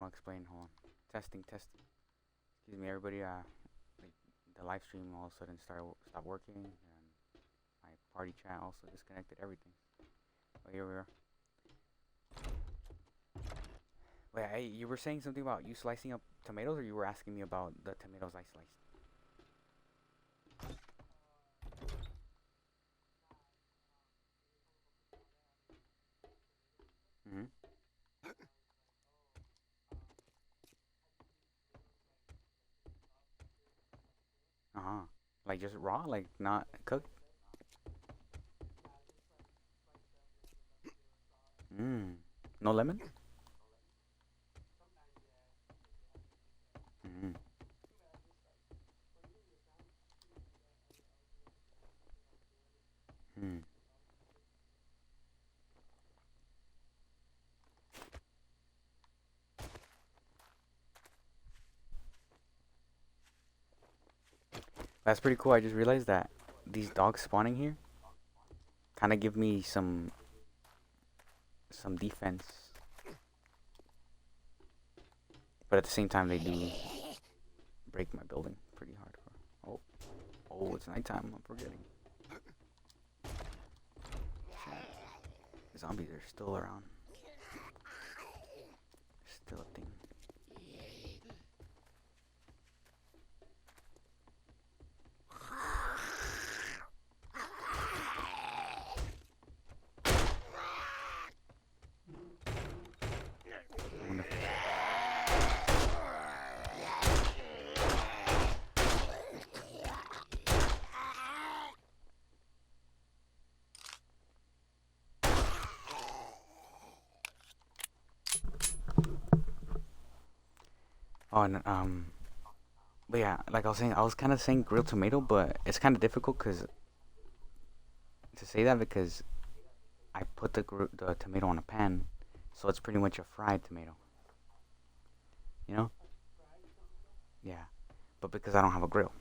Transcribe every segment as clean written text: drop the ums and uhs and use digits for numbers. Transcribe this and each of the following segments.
I'll explain. Hold on. Testing, testing. Excuse me, everybody. Like the live stream all of a sudden stopped working, and my party chat also disconnected everything. But here we are. Wait, you were saying something about you slicing up tomatoes, or you were asking me about the tomatoes I sliced? Mhm. Uh huh. Like just raw, like not cooked. Mm. No lemon. Mm. Mm. That's pretty cool. I just realized that these dogs spawning here kind of give me some defense, but at the same time they do break my building pretty hardcore. Oh, oh, it's nighttime. I'm forgetting. Zombies are still around. Still a thing. Oh, and but yeah, like I was saying, I was kind of saying grilled tomato, but it's kind of difficult cause to say that because I put the tomato on a pan, so it's pretty much a fried tomato. You know? Yeah. But because I don't have a grill.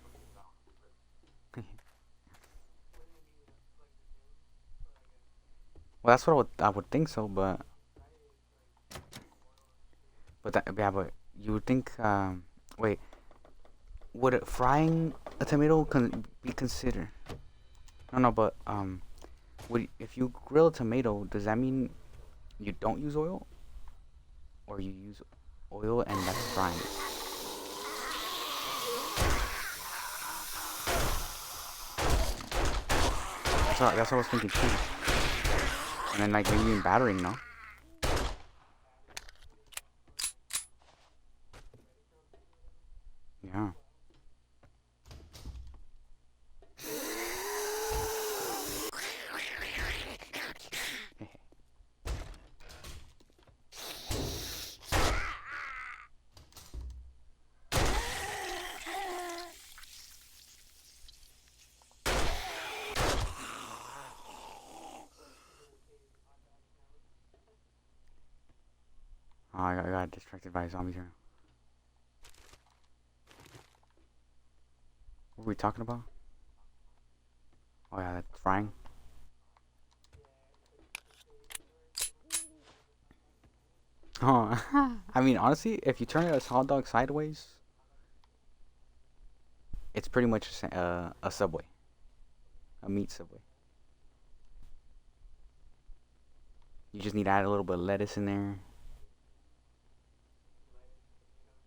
Well, that's what I would think so, but that, yeah, but you would think wait, would frying a tomato be considered? No, no, but if you grill a tomato, does that mean you don't use oil, or you use oil and that's frying it? That's what I was thinking too. And then like maybe even battering, no? Yeah. Oh, I got distracted by zombies here. What were we talking about? Oh yeah, that's frying. Oh, I mean honestly, if you turn it as hot dog sideways, it's pretty much a Subway, a meat Subway. You just need to add a little bit of lettuce in there,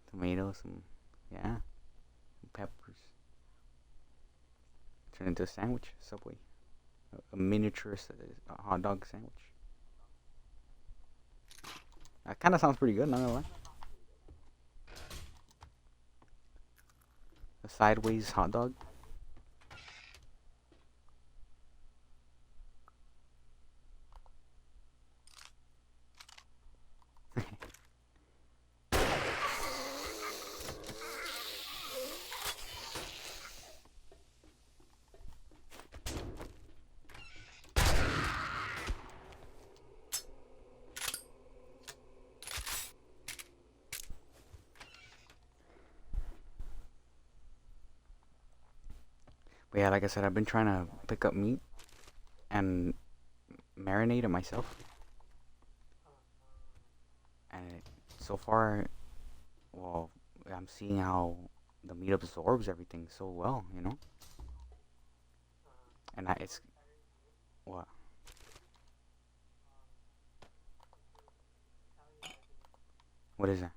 tomatoes, some yeah, some peppers. Turn it into a sandwich, Subway, a miniature hot dog sandwich. That kind of sounds pretty good, not gonna lie. A sideways hot dog. But yeah, like I said, I've been trying to pick up meat and marinate it myself, and so far well, I'm seeing how the meat absorbs everything so well, and it's what? What is that?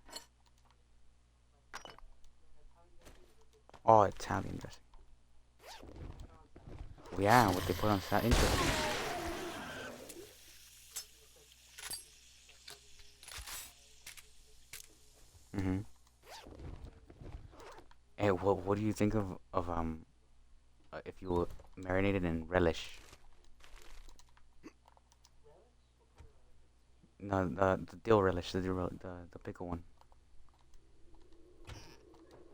Oh, Italian dressing. Well, yeah, what they put on salad. Interesting. Mm-hmm. Hey, what do you think of if you marinate it in relish? No, the dill relish, the pickle one.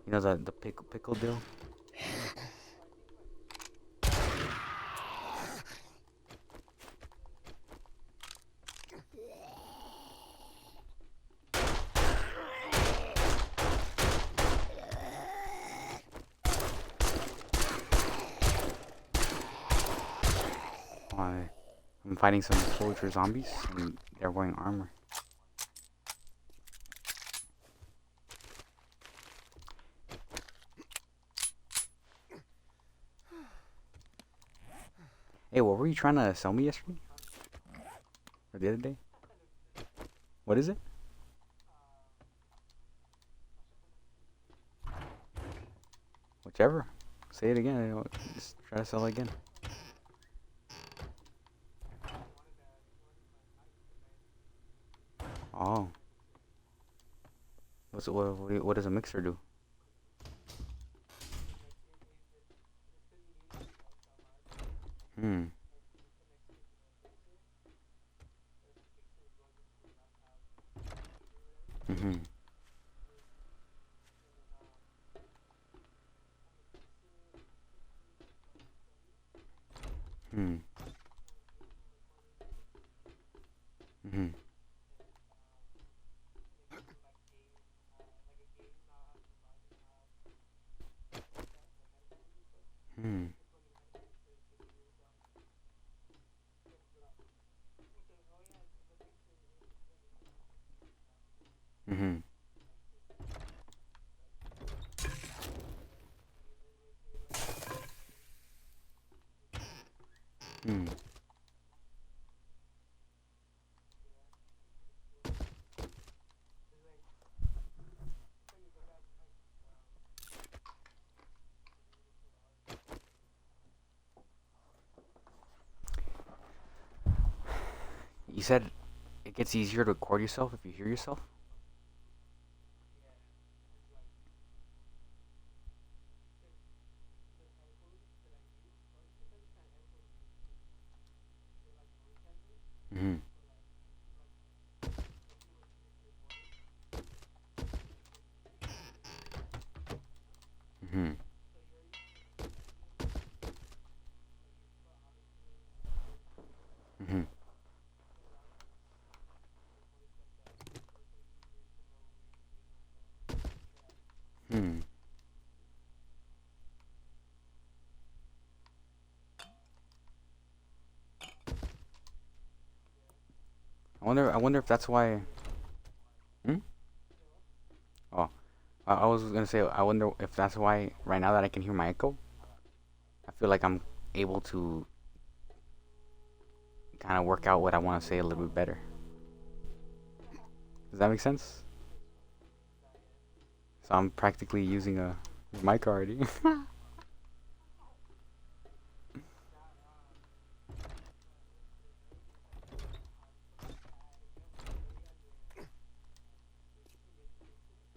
You know the pickle dill. Uh, I'm fighting some soldier zombies and they're wearing armor. Hey, what were you trying to sell me yesterday or the other day? What is it? Whichever. Say it again. Just try to sell it again. Oh, what does a mixer do? Hmm. Mm-hmm. Hmm. Mm-hmm. Hmm. Mm-hmm. Hmm. You said it gets easier to record yourself if you hear yourself. Mm-hmm. Mm-hmm. Mm-hmm. Hmm. I wonder if that's why. Hmm? Oh, I was gonna say. I wonder if that's why right now that I can hear my echo, I feel like I'm able to kind of work out what I want to say a little bit better. Does that make sense? So I'm practically using a mic already.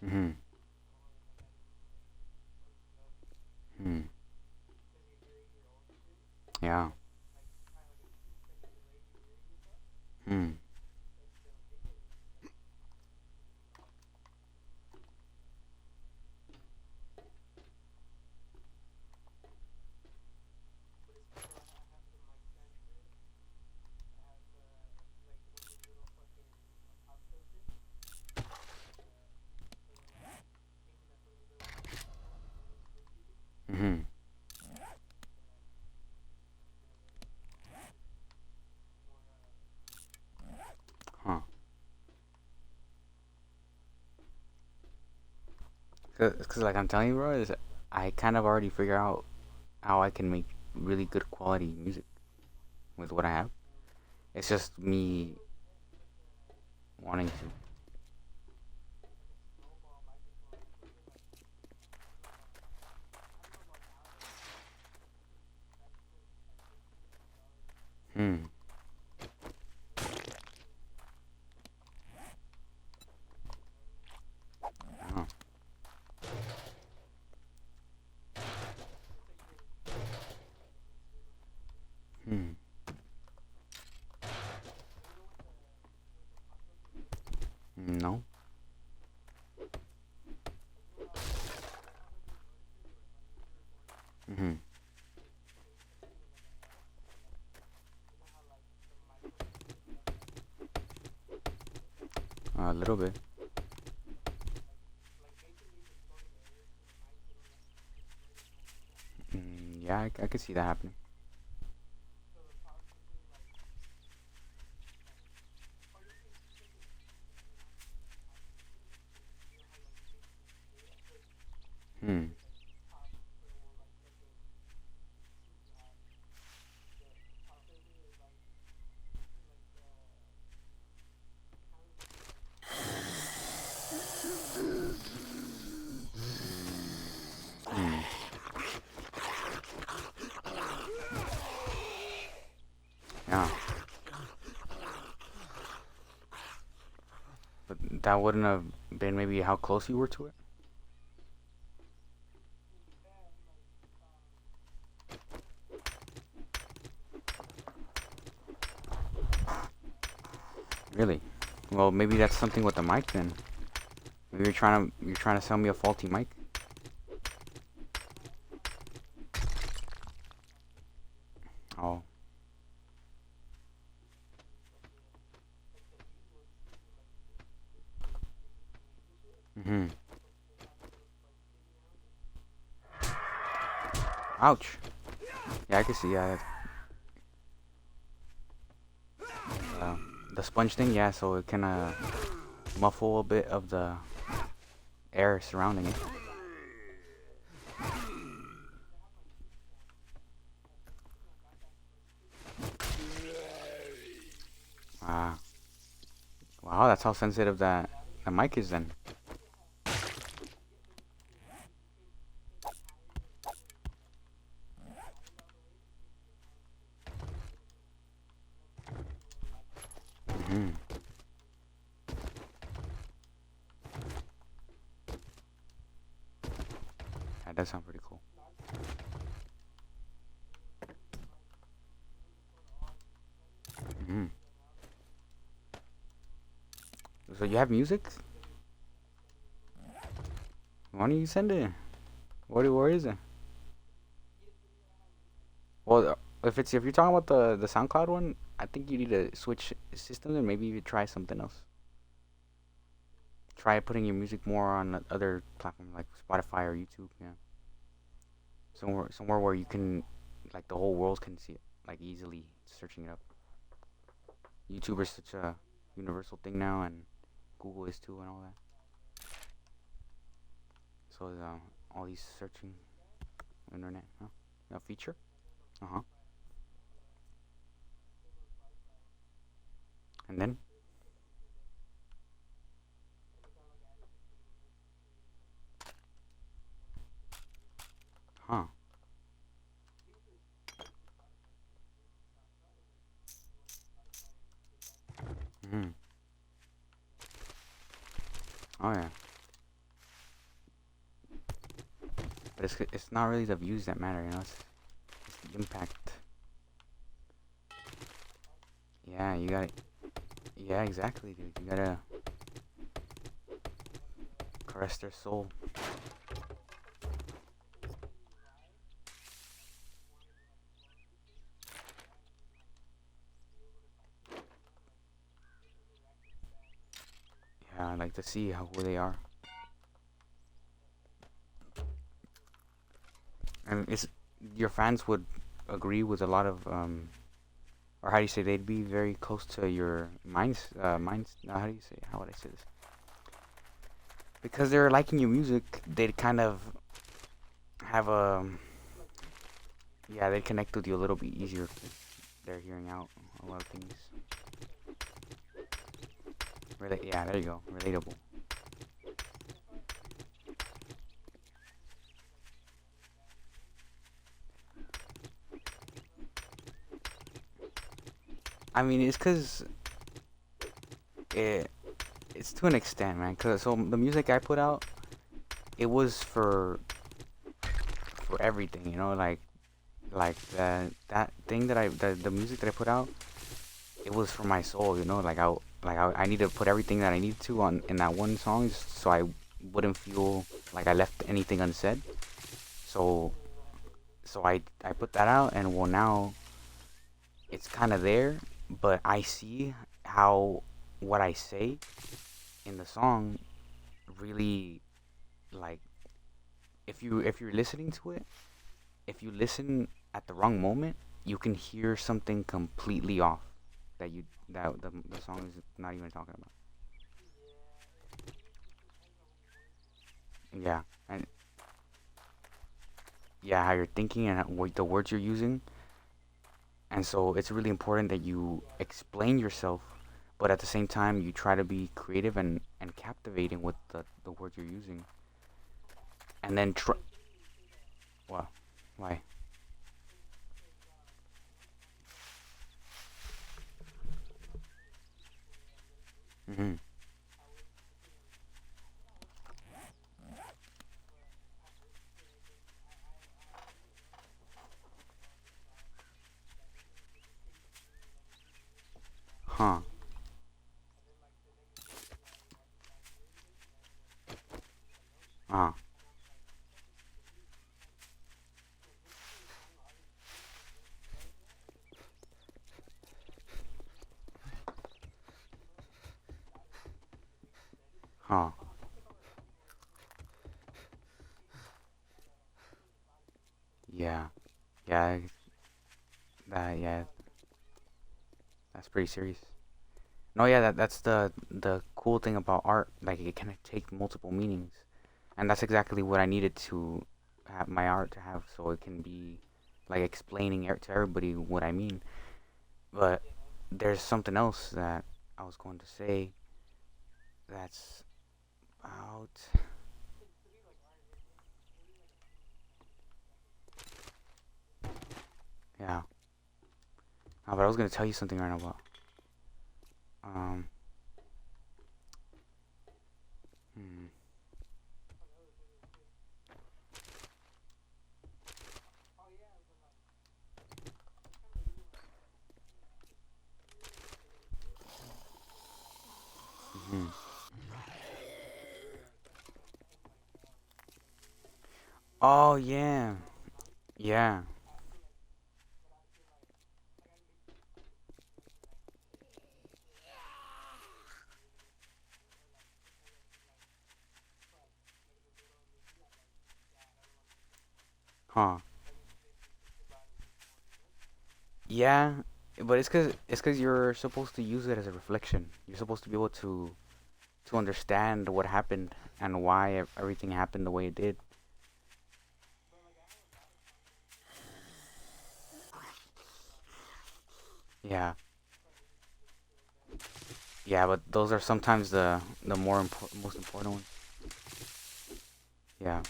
Mm-hmm. Hmm. Yeah. Hmm. Cause like I'm telling you, bro, is I kind of already figure out how I can make really good quality music with what I have. It's just me wanting to. Hmm. Oh. Hmm. No. Hmm. A little bit. Yeah, I could see that happening. Hmm. Hmm. Yeah. But that wouldn't have been maybe how close you were to it. Really. Well, maybe that's something with the mic then. Maybe you're trying to sell me a faulty mic. Oh. Hmm. Ouch. Yeah, I can see. Yeah. Uh, the sponge thing. Yeah, so it can muffle a bit of the air surrounding it. Ah. Wow, that's how sensitive that the mic is then. Hmm. That does sound pretty cool. Hmm. So you have music? Why don't you send it? Where is it? Well, if you're talking about the SoundCloud one, I think you need to switch systems and maybe you try something else. Try putting your music more on other platforms like Spotify or YouTube. Yeah, somewhere where you can, like the whole world can see it, like easily searching it up. YouTube is such a universal thing now, and Google is too, and all that. So all these searching internet, huh? A feature. Uh huh. And then, huh? Hmm. Oh yeah. But it's not really the views that matter, you know. It's the impact. Yeah, you got it. Yeah, exactly, dude. You gotta caress their soul. Yeah, I like to see who they are. And it's your fans would agree with a lot of or how do you say they'd be very close to your minds. How do you say? How would I say this? because they're liking your music, they'd kind of have a yeah, they connect with you a little bit easier because they're hearing out a lot of things. Yeah, there you go, relatable. I mean, it's because it it's to an extent, man. Cause so the music I put out, it was for everything, you know, like that thing that the music that I put out, it was for my soul, you know, I need to put everything that I need to on in that one song, just so I wouldn't feel like I left anything unsaid. So I put that out, and well, now it's kind of there, but I see how what I say in the song really, like, if you're listening to it, if you listen at the wrong moment, you can hear something completely off that the song is not even talking about. Yeah, and yeah, how you're thinking and what the words you're using, and so it's really important that you explain yourself, but at the same time you try to be creative and captivating with the words you're using, and then try. Well, why? Mm-hmm. Huh. Uh. Huh. Yeah. Yeah. Yeah. That's pretty serious. No, yeah, that's the cool thing about art. Like it can take multiple meanings, and that's exactly what I needed to have my art to have, so it can be like explaining to everybody what I mean. But there's something else that I was going to say. That's about yeah. But I was gonna tell you something right now about um. Hmm, hmm. Oh yeah, yeah. Huh. Yeah, but it's cause you're supposed to use it as a reflection. You're supposed to be able to understand what happened and why everything happened the way it did. Yeah, yeah, but those are sometimes the most important ones. Yeah.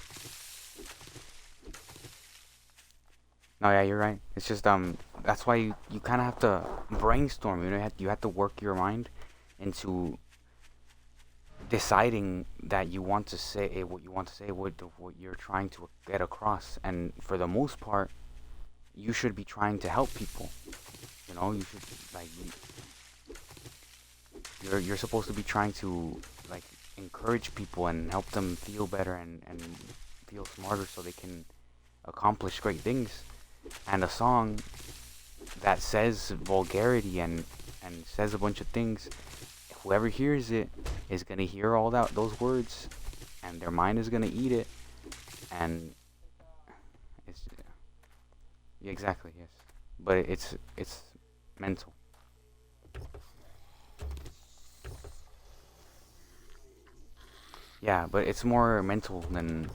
No, yeah, you're right. It's just that's why you kind of have to brainstorm. You have to work your mind into deciding that you want to say what you want to say, what you're trying to get across. And for the most part, you should be trying to help people. You know, you should like you're supposed to be trying to like encourage people and help them feel better and feel smarter so they can accomplish great things. And a song that says vulgarity and says a bunch of things, whoever hears it is gonna hear all those words, and their mind is gonna eat it, and it's yeah, exactly, yes, but it's mental. Yeah, but it's more mental than.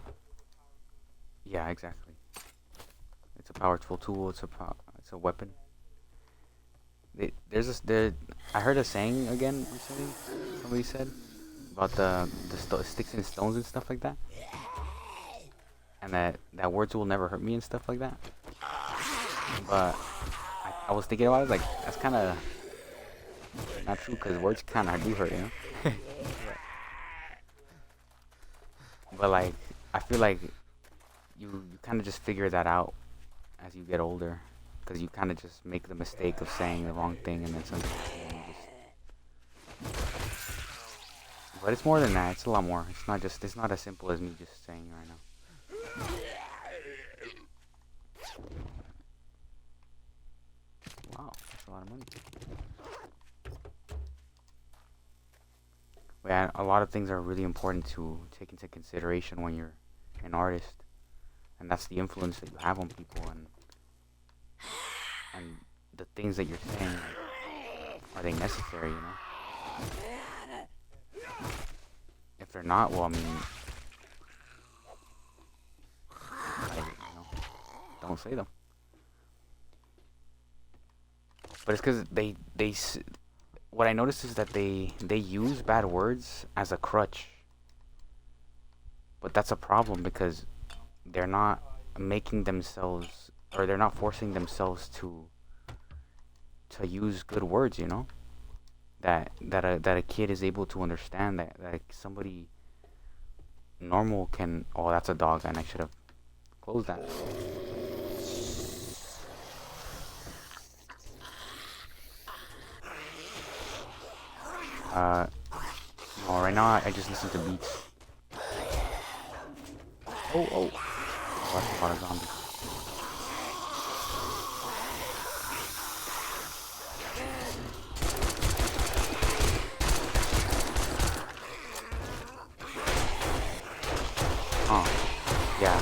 Yeah, exactly. It's a powerful tool. It's a weapon. There's this there. I heard a saying again recently. Somebody said about the sticks and stones and stuff like that, and that words will never hurt me and stuff like that. But I was thinking about it like that's kind of not true because words kind of do hurt, you know. But like I feel like you kind of just figure that out as you get older, because you kind of just make the mistake of saying the wrong thing and then something. But it's more than that. It's a lot more. It's not just. It's not as simple as me just saying right now. Wow, that's a lot of money. But yeah, a lot of things are really important to take into consideration when you're an artist, and that's the influence that you have on people and the things that you're saying. Are they necessary? You know. If they're not, well, I mean, like, don't say them. But it's because what I noticed is that they use bad words as a crutch. But that's a problem because they're not making themselves, or they're not forcing themselves to use good words, you know? That a kid is able to understand, that somebody normal can. Oh, that's a dog, and I should have closed that. Uh, no, right now I just listen to beats. Oh, that's a lot of zombies. Oh, yeah.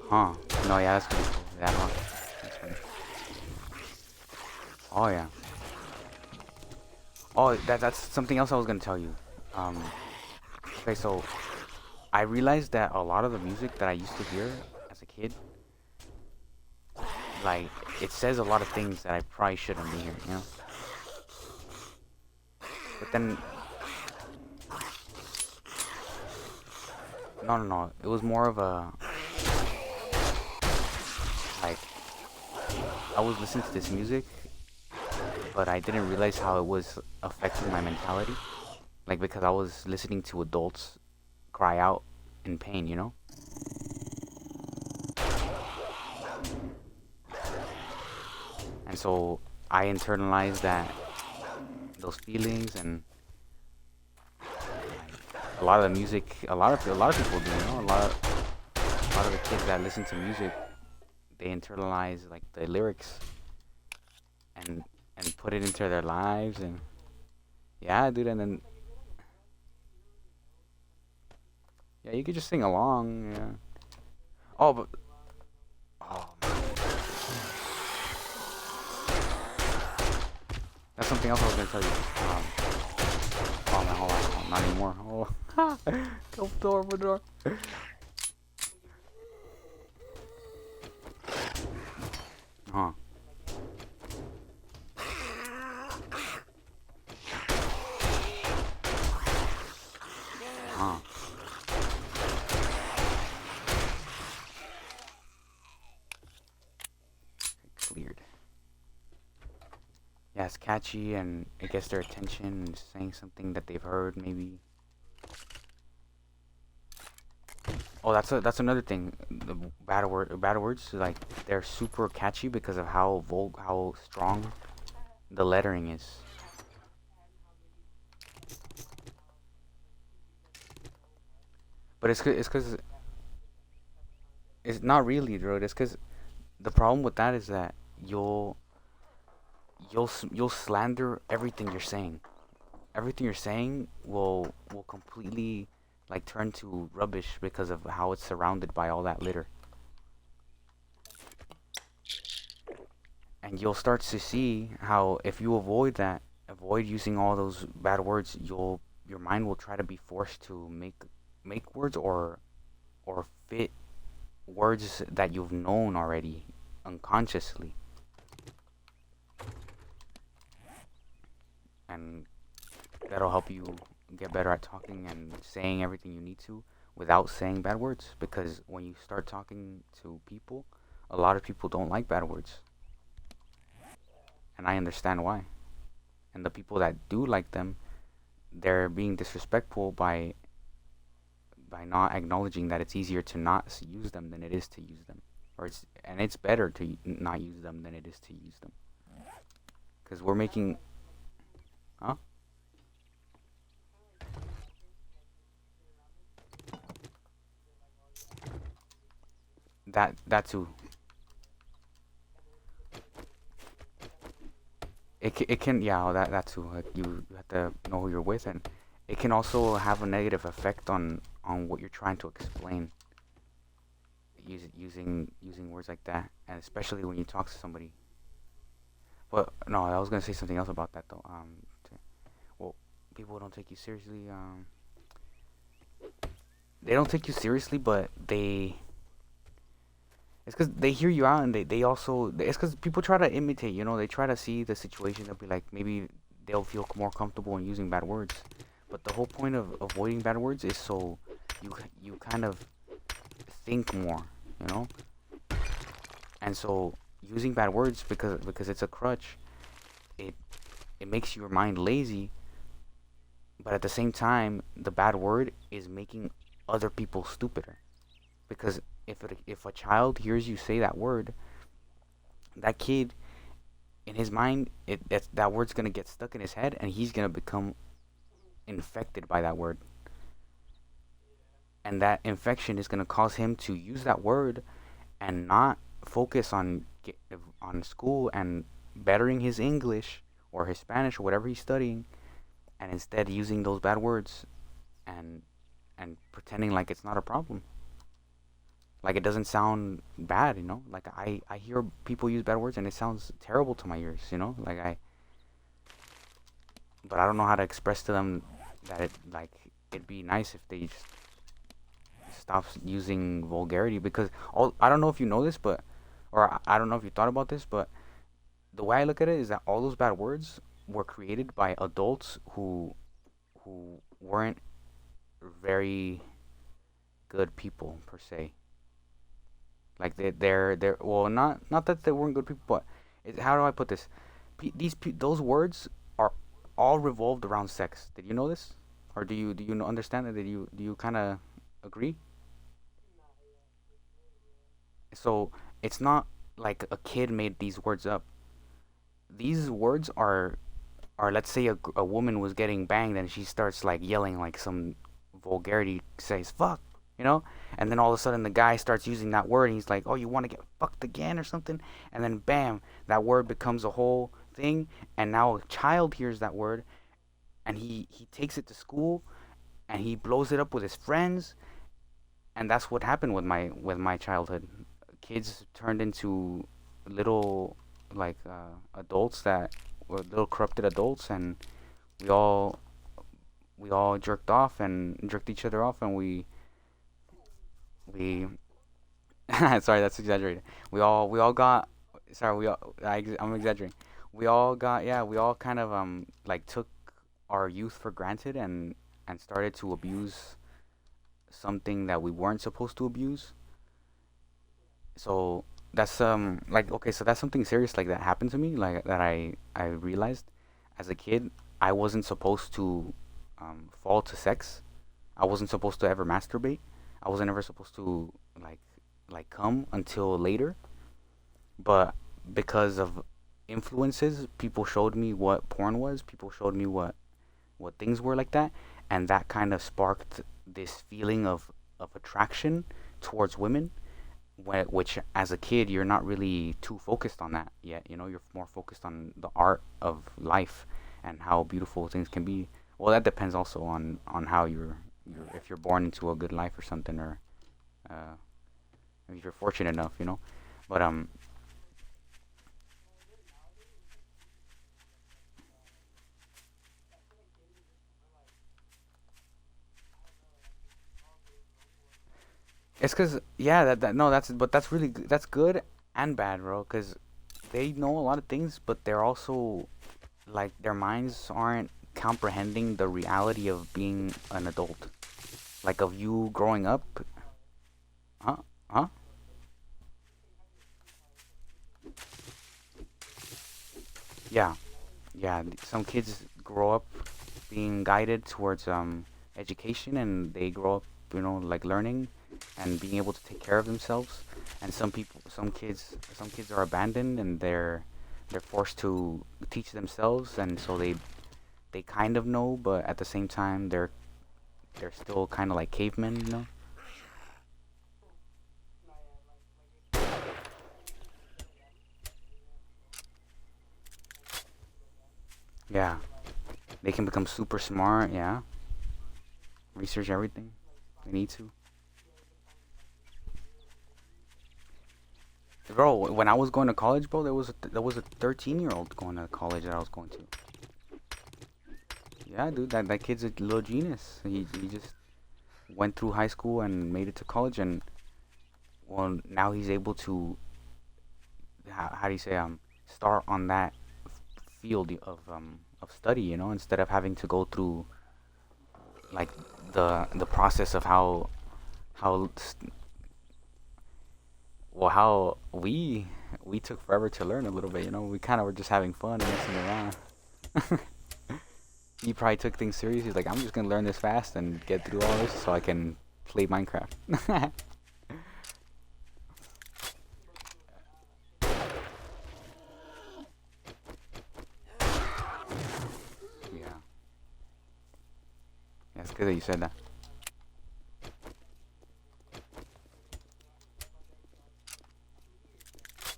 Huh. No, yeah, that's pretty cool. That one. That's funny. Oh yeah. Oh, that's something else I was gonna tell you. Um. Okay, so I realized that a lot of the music that I used to hear as a kid, like, it says a lot of things that I probably shouldn't be hearing, you know. But then, no, no, no. It was more of a like I was listening to this music, but I didn't realize how it was affecting my mentality. Like because I was listening to adults cry out in pain, you know. And so I internalized those feelings, and a lot of the music, a lot of people do, you know, a lot of the kids that listen to music, they internalize like the lyrics and put it into their lives, and yeah, dude, and then yeah, you could just sing along, yeah. Oh, but oh man, that's something else I was gonna tell you. Oh man, hold on, not anymore. Oh, go door, open door. Huh? Huh? Cleared. Yeah, it's catchy and it gets their attention and saying something that they've heard maybe. Oh, that's another thing. The bad words, like they're super catchy because of how strong the lettering is. But it's cause it's not really, dude. It's cause the problem with that is that you'll you'll slander everything you're saying. Everything you're saying will completely like turn to rubbish because of how it's surrounded by all that litter. and you'll start to see how if you avoid that, avoid using all those bad words, your mind will try to be forced to make words or fit words that you've known already unconsciously, and that'll help you get better at talking and saying everything you need to without saying bad words. Because when you start talking to people, a lot of people don't like bad words, and I understand why. And the people that do like them, they're being disrespectful by not acknowledging that it's easier to not use them than it is to use them, it's better to not use them than it is to use them. Because we're making, huh? That too. It can, yeah, that too. Like you have to know who you're with, and it can also have a negative effect on what you're trying to explain. Using words like that, and especially when you talk to somebody. But no, I was gonna say something else about that though. Well, people don't take you seriously. They don't take you seriously, but it's because they hear you out, and they also, it's because people try to imitate. They try to see the situation. They'll be like, maybe they'll feel more comfortable in using bad words. But the whole point of avoiding bad words is so you kind of think more, you know. And so using bad words because it's a crutch, it it makes your mind lazy. But at the same time, the bad word is making other people stupider. Because if a child hears you say that word, that kid in his mind, that word's gonna get stuck in his head, and he's gonna become infected by that word, and that infection is gonna cause him to use that word and not focus on school and bettering his English or his Spanish or whatever he's studying, and instead using those bad words and pretending like it's not a problem, like it doesn't sound bad, like I hear people use bad words and it sounds terrible to my ears, like I but I don't know how to express to them that it'd be nice if they just stop using vulgarity. Because all I don't know if you know this, but or I don't know if you thought about this, but the way I look at it is that all those bad words were created by adults who weren't very good people per se. Like they're well, not that they weren't good people, but how do I put this? Those words are all revolved around sex. Did you know this, or do you understand that? Do you kind of agree? So it's not like a kid made these words up. These words are, let's say a woman was getting banged and she starts like yelling like some vulgarity, says fuck, you know, and then all of a sudden the guy starts using that word and he's like, oh, you want to get fucked again or something, and then bam, that word becomes a whole thing, and now a child hears that word and he takes it to school and he blows it up with his friends, and that's what happened with my childhood. Kids turned into little like adults that were little corrupted adults, and we all we all jerked off and jerked each other off, and we sorry, that's exaggerated. We all got, sorry, I'm exaggerating. We all got, yeah, we all kind of like took our youth for granted and started to abuse something that we weren't supposed to abuse. So that's like, okay, so that's something serious like that happened to me, like that I realized as a kid I wasn't supposed to fall to sex. I wasn't supposed to ever masturbate. I wasn't ever supposed to like come until later. But because of influences, people showed me what porn was. People showed me what things were like that, and that kind of sparked this feeling of attraction towards women. Which, as a kid, you're not really too focused on that yet. You're more focused on the art of life and how beautiful things can be. Well, that depends also on how you're if you're born into a good life or something, or if you're fortunate enough. But It's cause yeah, that no, that's really that's good and bad, bro. Cause they know a lot of things, but they're also like their minds aren't comprehending the reality of being an adult, like of you growing up. Huh? Huh? Yeah, yeah. Some kids grow up being guided towards education, and they grow up, like learning and being able to take care of themselves. And some kids are abandoned, and they're forced to teach themselves, and so they kind of know, but at the same time they're still kind of like cavemen. Yeah, they can become super smart. Yeah, research everything they need to. Bro, when I was going to college, bro, there was a 13-year-old going to college that I was going to. Yeah, dude, that kid's a little genius. He just went through high school and made it to college, and well, now he's able to how do you say start on that field of study, instead of having to go through like the process of how how we took forever to learn a little bit. We kind of were just having fun and messing around. He probably took things serious. He's like, I'm just gonna learn this fast and get through all this so I can play Minecraft. Yeah, yeah, it's good that you said that.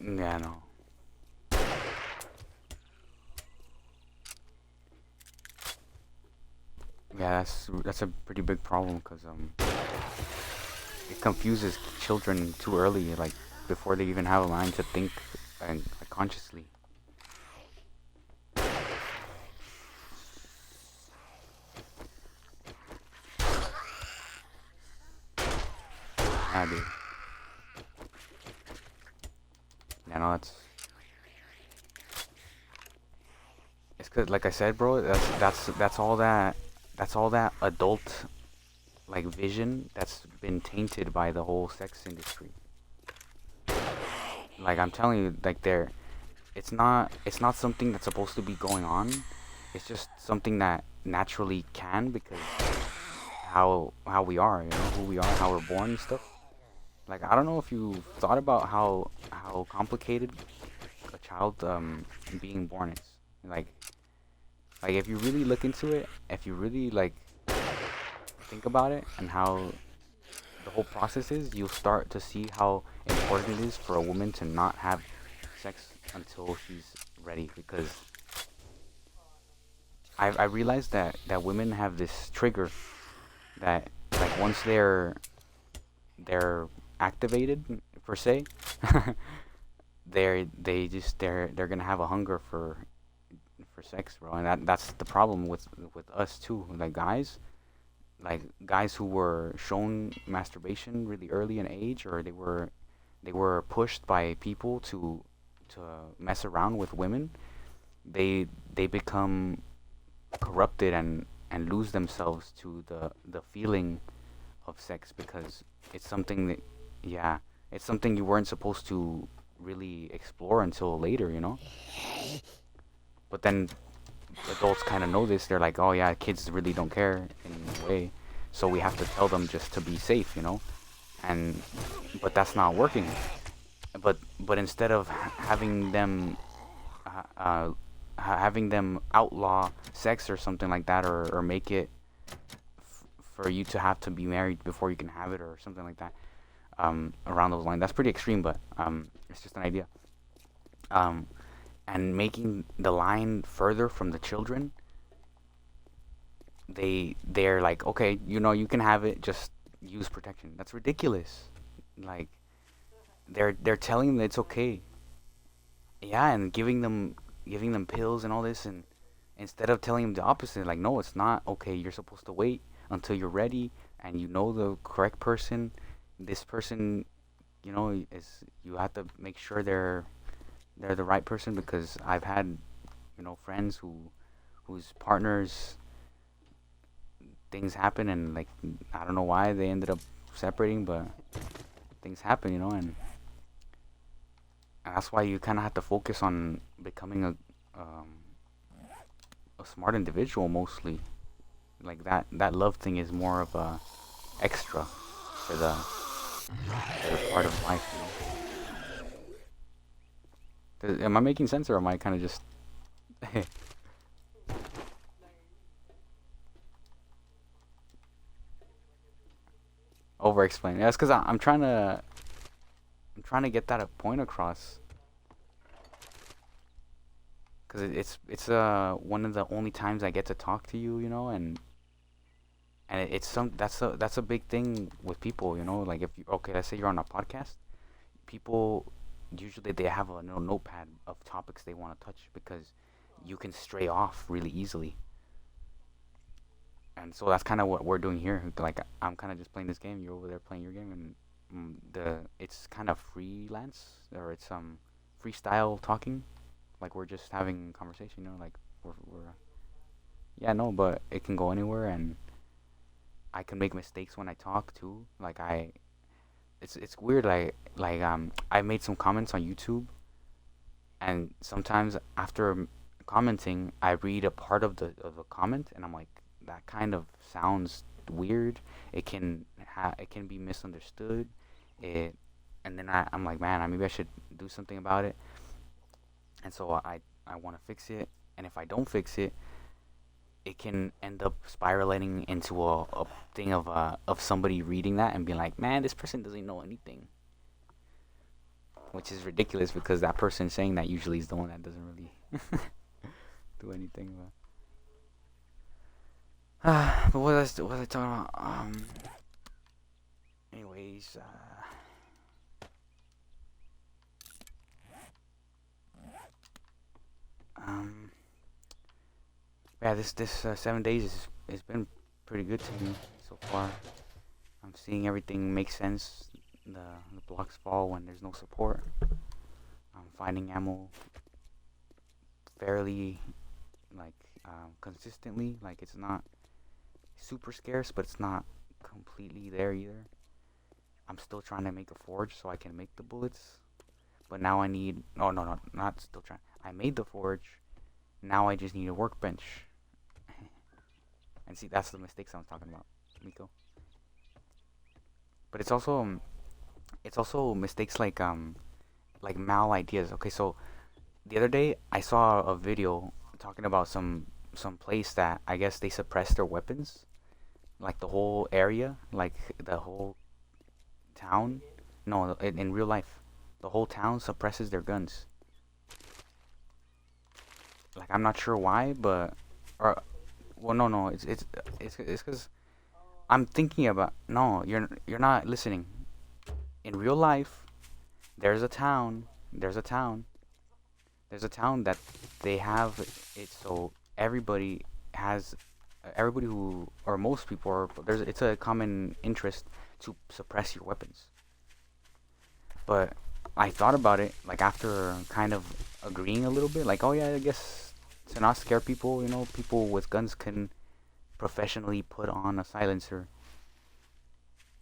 Yeah, no. Yeah, that's a pretty big problem because it confuses children too early, like before they even have a mind to think and like, consciously. Yeah, dude. Yeah, no, it's cause like I said, bro. That's all that adult like vision that's been tainted by the whole sex industry. Like I'm telling you, like it's not something that's supposed to be going on. It's just something that naturally can because how we are, who we are, how we're born and stuff. Like I don't know if you thought about how complicated a child being born is. Like like if you really look into it, if you really like think about it and how the whole process is, you'll start to see how important it is for a woman to not have sex until she's ready. Because I realized that women have this trigger that like once they're activated per se, they're gonna have a hunger for sex, bro. And that's the problem with us too. Like guys who were shown masturbation really early in age, or they were pushed by people to mess around with women. They become corrupted and lose themselves to the feeling of sex because it's something that yeah, it's something you weren't supposed to really explore until later. But then adults kind of know this. They're like, oh yeah, kids really don't care in a way, so we have to tell them just to be safe. And but that's not working. But instead of having them outlaw sex or something like that, or make it for you to have to be married before you can have it or something like that, around those lines. That's pretty extreme, but it's just an idea. Um, and making the line further from the children, they're like, okay, you can have it, just use protection. That's ridiculous. Like they're telling them it's okay. Yeah, and giving them pills and all this, and instead of telling them the opposite, like, no, it's not okay. You're supposed to wait until you're ready and you know the correct person. this person, is you have to make sure they're the right person because I've had friends whose partners things happen and like I don't know why they ended up separating, but things happen, and that's why you kind of have to focus on becoming a smart individual mostly. Like that love thing is more of a extra for the part of life. Am I making sense or am I kind of just over explaining? That's because I'm trying to get that a point across. Because it's one of the only times I get to talk to you, and it's that's a big thing with people, like if you okay, let's say you're on a podcast, people usually they have a little notepad of topics they want to touch because you can stray off really easily. And so that's kind of what we're doing here. Like I'm kind of just playing this game, you're over there playing your game, and the it's kind of freelance or it's freestyle talking, like we're just having conversation, like we're yeah, no, but it can go anywhere, and I can make mistakes when I talk too. Like it's weird. I made some comments on YouTube, and sometimes after commenting, I read a part of the comment, and I'm like, that kind of sounds weird. It can be misunderstood. It and then I'm like, man, maybe I should do something about it. And so I want to fix it. And if I don't fix it, it can end up spiraling into a thing of somebody reading that and being like, man, this person doesn't know anything, which is ridiculous because that person saying that usually is the one that doesn't really do anything. But what was I talking about? Anyways, um, yeah, this 7 days has been pretty good to me so far. I'm seeing everything make sense. The blocks fall when there's no support. I'm finding ammo fairly like consistently. Like it's not super scarce, but it's not completely there either. I'm still trying to make a forge so I can make the bullets, but now I need. Oh no, no, not still trying. I made the forge. Now I just need a workbench. And see, that's the mistakes I was talking about, Miko. But it's also mistakes like mal ideas. Okay, so the other day I saw a video talking about some place that I guess they suppress their weapons, like the whole area, like the whole town. No, in real life, the whole town suppresses their guns. Like I'm not sure why, but or well, no, no, it's because I'm thinking about. No, you're not listening. In real life, there's a town. There's a town. There's a town that they have it so has everybody who or most people are there's it's a common interest to suppress your weapons. But I thought about it like after kind of agreeing a little bit, like oh yeah, I guess to not scare people, people with guns can professionally put on a silencer,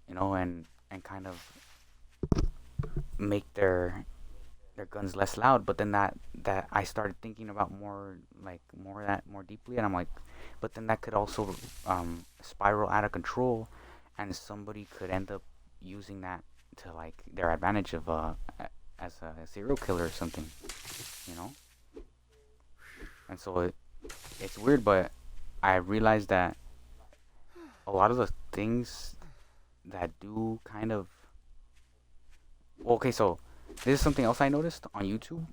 and kind of make their guns less loud. But then that I started thinking about more deeply, and I'm like, but then that could also spiral out of control, and somebody could end up using that to like their advantage as a serial killer or something, you know. And so it's weird, but I realized that a lot of the things that do kind of well, okay, so this is something else I noticed on YouTube.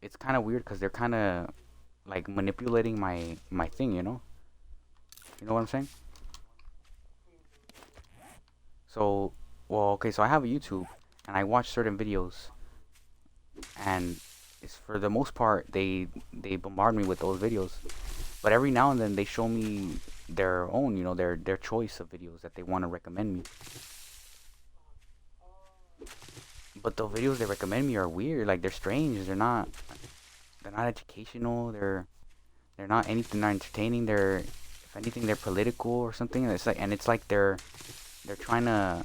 It's kind of weird because they're kind of like manipulating my thing, You know what I'm saying? So, well, okay, so I have a YouTube and I watch certain videos, and it's for the most part they bombard me with those videos. But every now and then they show me their own, their choice of videos that they want to recommend me. but the videos they recommend me are weird. Like they're strange. They're not educational. They're not anything. Not entertaining. They're, if anything, they're political or something. And it's like they're trying to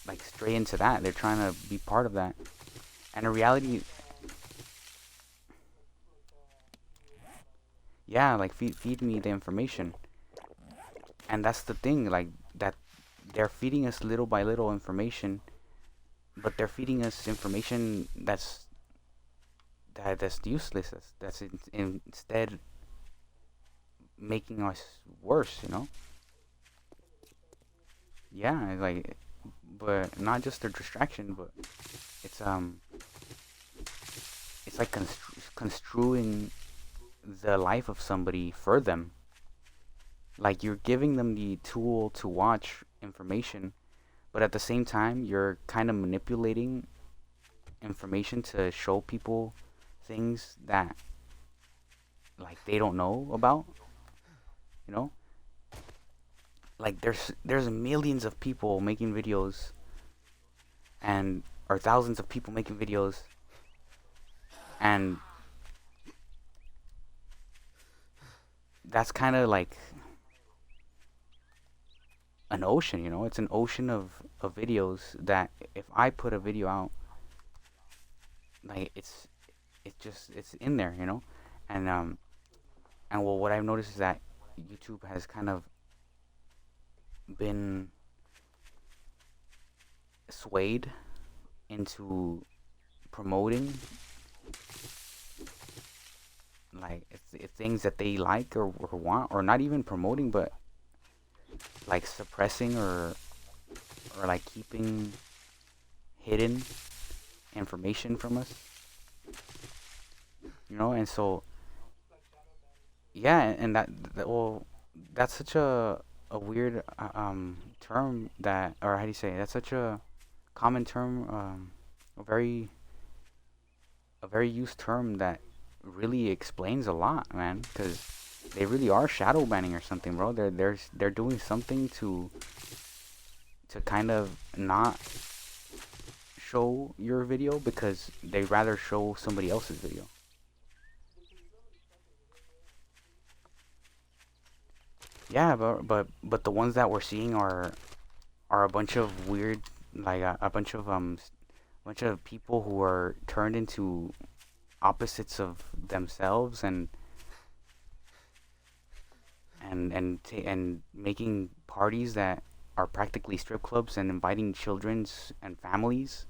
like stray into that. They're trying to be part of that. And in reality, yeah, like feed me the information. And that's the thing, like that they're feeding us little by little information, but they're feeding us information that's useless. Instead making us worse. Yeah, it's like, but not just a distraction, but it's um it's like construing the life of somebody for them. Like you're giving them the tool to watch information, but at the same time you're kind of manipulating information to show people things that like they don't know about, you know? Like there's millions of people making videos, and or thousands of people making videos, and that's kind of like an ocean, It's an ocean of videos that if I put a video out, like it's in there. And well, what I've noticed is that YouTube has kind of been swayed into promoting like it's things that they like or want, or not even promoting, but like suppressing or like keeping hidden information from us, and so yeah, and well, that's such a weird term, that, or how do you say, that's such a common term, a very used term that really explains a lot, man, because they really are shadow banning or something, bro. They're doing something to kind of not show your video because they rather show somebody else's video. Yeah, but the ones that we're seeing are a bunch of weird, like a bunch of people who are turned into opposites of themselves, and making parties that are practically strip clubs, and inviting children's and families,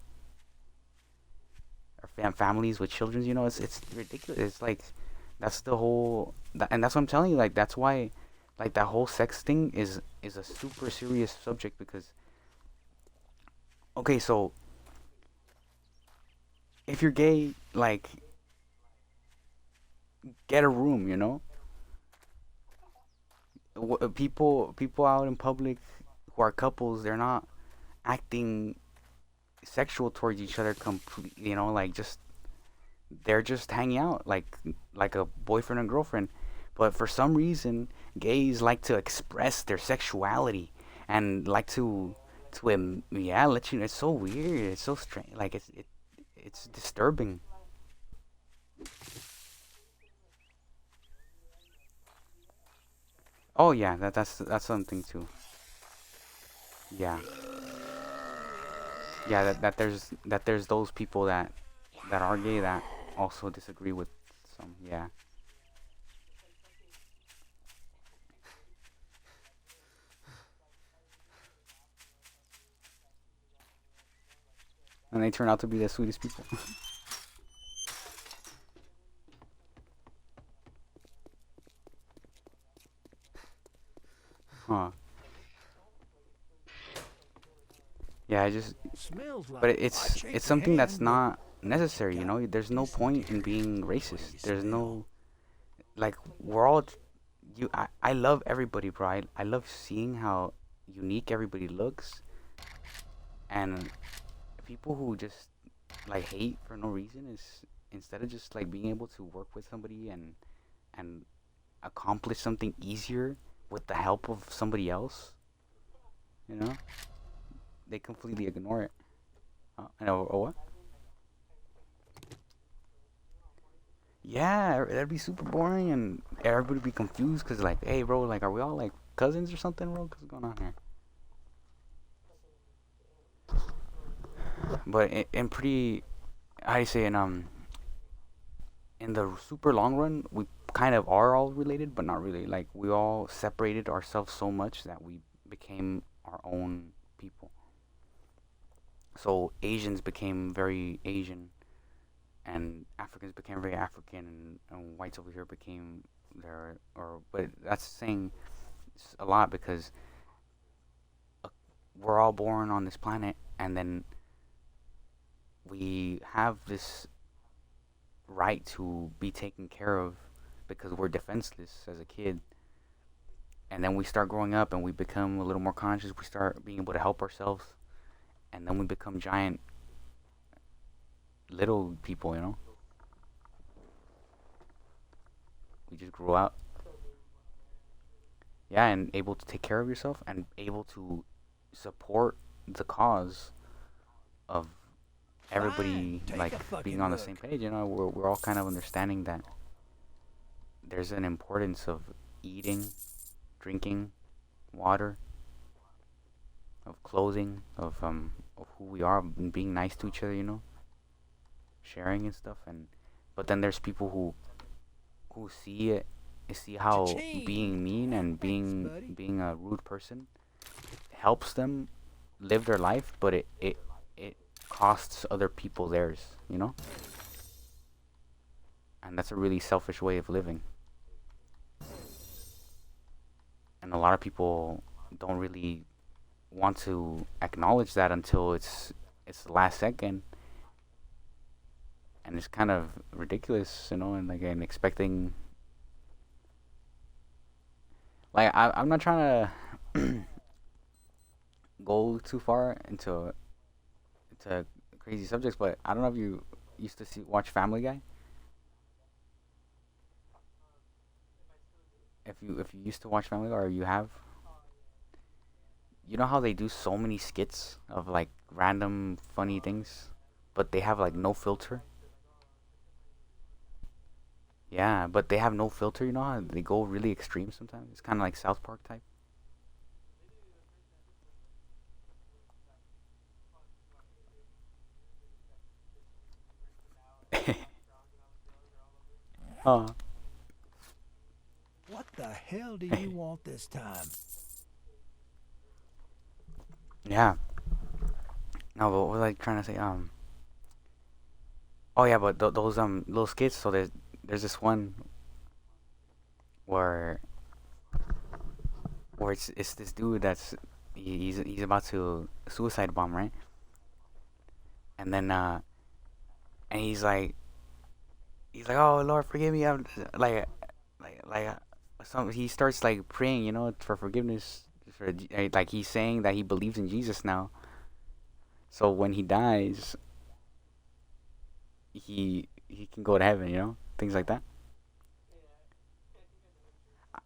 or families with children. It's ridiculous. It's like that's the whole and that's what I'm telling you. Like that's why, like that whole sex thing is a super serious subject, because okay, so if you're gay, like get a room. People out in public who are couples, they're not acting sexual towards each other completely, like just they're just hanging out like a boyfriend and girlfriend. But for some reason, gays like to express their sexuality and like yeah, let you. It's so weird. It's so strange. Like it's disturbing. Oh yeah, that's something too. Yeah, yeah. That there's those people that are gay that also disagree with some. Yeah, and they turn out to be the sweetest people. Huh. Yeah, I just but it's something that's not necessary. There's no point in being racist. There's no, like, we're all I love everybody, bro. I love seeing how unique everybody looks, and people who just like hate for no reason, is instead of just like being able to work with somebody and accomplish something easier with the help of somebody else, you know they completely ignore it. And or what? Yeah, that'd be super boring, and everybody be confused because like, hey, bro, like, are we all like cousins or something, bro? What's going on here? But in pretty, how do you say, in the super long run, we kind of are all related, but not really. Like, we all separated ourselves so much that we became our own people. So Asians became very Asian, and Africans became very African, and whites over here became their or. But that's saying a lot because uh, we're all born on this planet, and then we have this right to be taken care of because we're defenseless as a kid. And then we start growing up and we become a little more conscious. We start being able to help ourselves, and then we become giant little people. We just grow out, yeah, and able to take care of yourself and able to support the cause of Fine, everybody take like a being fucking on the same look. page. We're all kind of understanding that there's an importance of eating, drinking, water, of clothing, of who we are, and being nice to each other. Sharing and stuff. And but then there's people who see how Cha-ching! being mean and Thanks, being buddy. being a rude person helps them live their life, but it costs other people theirs. And that's a really selfish way of living. And a lot of people don't really want to acknowledge that until it's the last second, and it's kind of ridiculous, and like and expecting like I'm not trying to go too far into crazy subjects, but I don't know if you used to watch Family Guy. If you used to watch Family Guy, or you have, you know how they do so many skits of like random funny things, but they have like no filter. Yeah, but they have no filter. You know how they go really extreme sometimes. It's kind of like South Park type. Oh, What the hell do you want this time? yeah. No, but what was I trying to say? Oh yeah, but those little skits. So there's this one where it's this dude that's he's about to suicide bomb, right? And then and he's like, oh Lord, forgive me. I'm like some he starts like praying, for forgiveness. Like he's saying that he believes in Jesus now. So when he dies, he can go to heaven, things like that.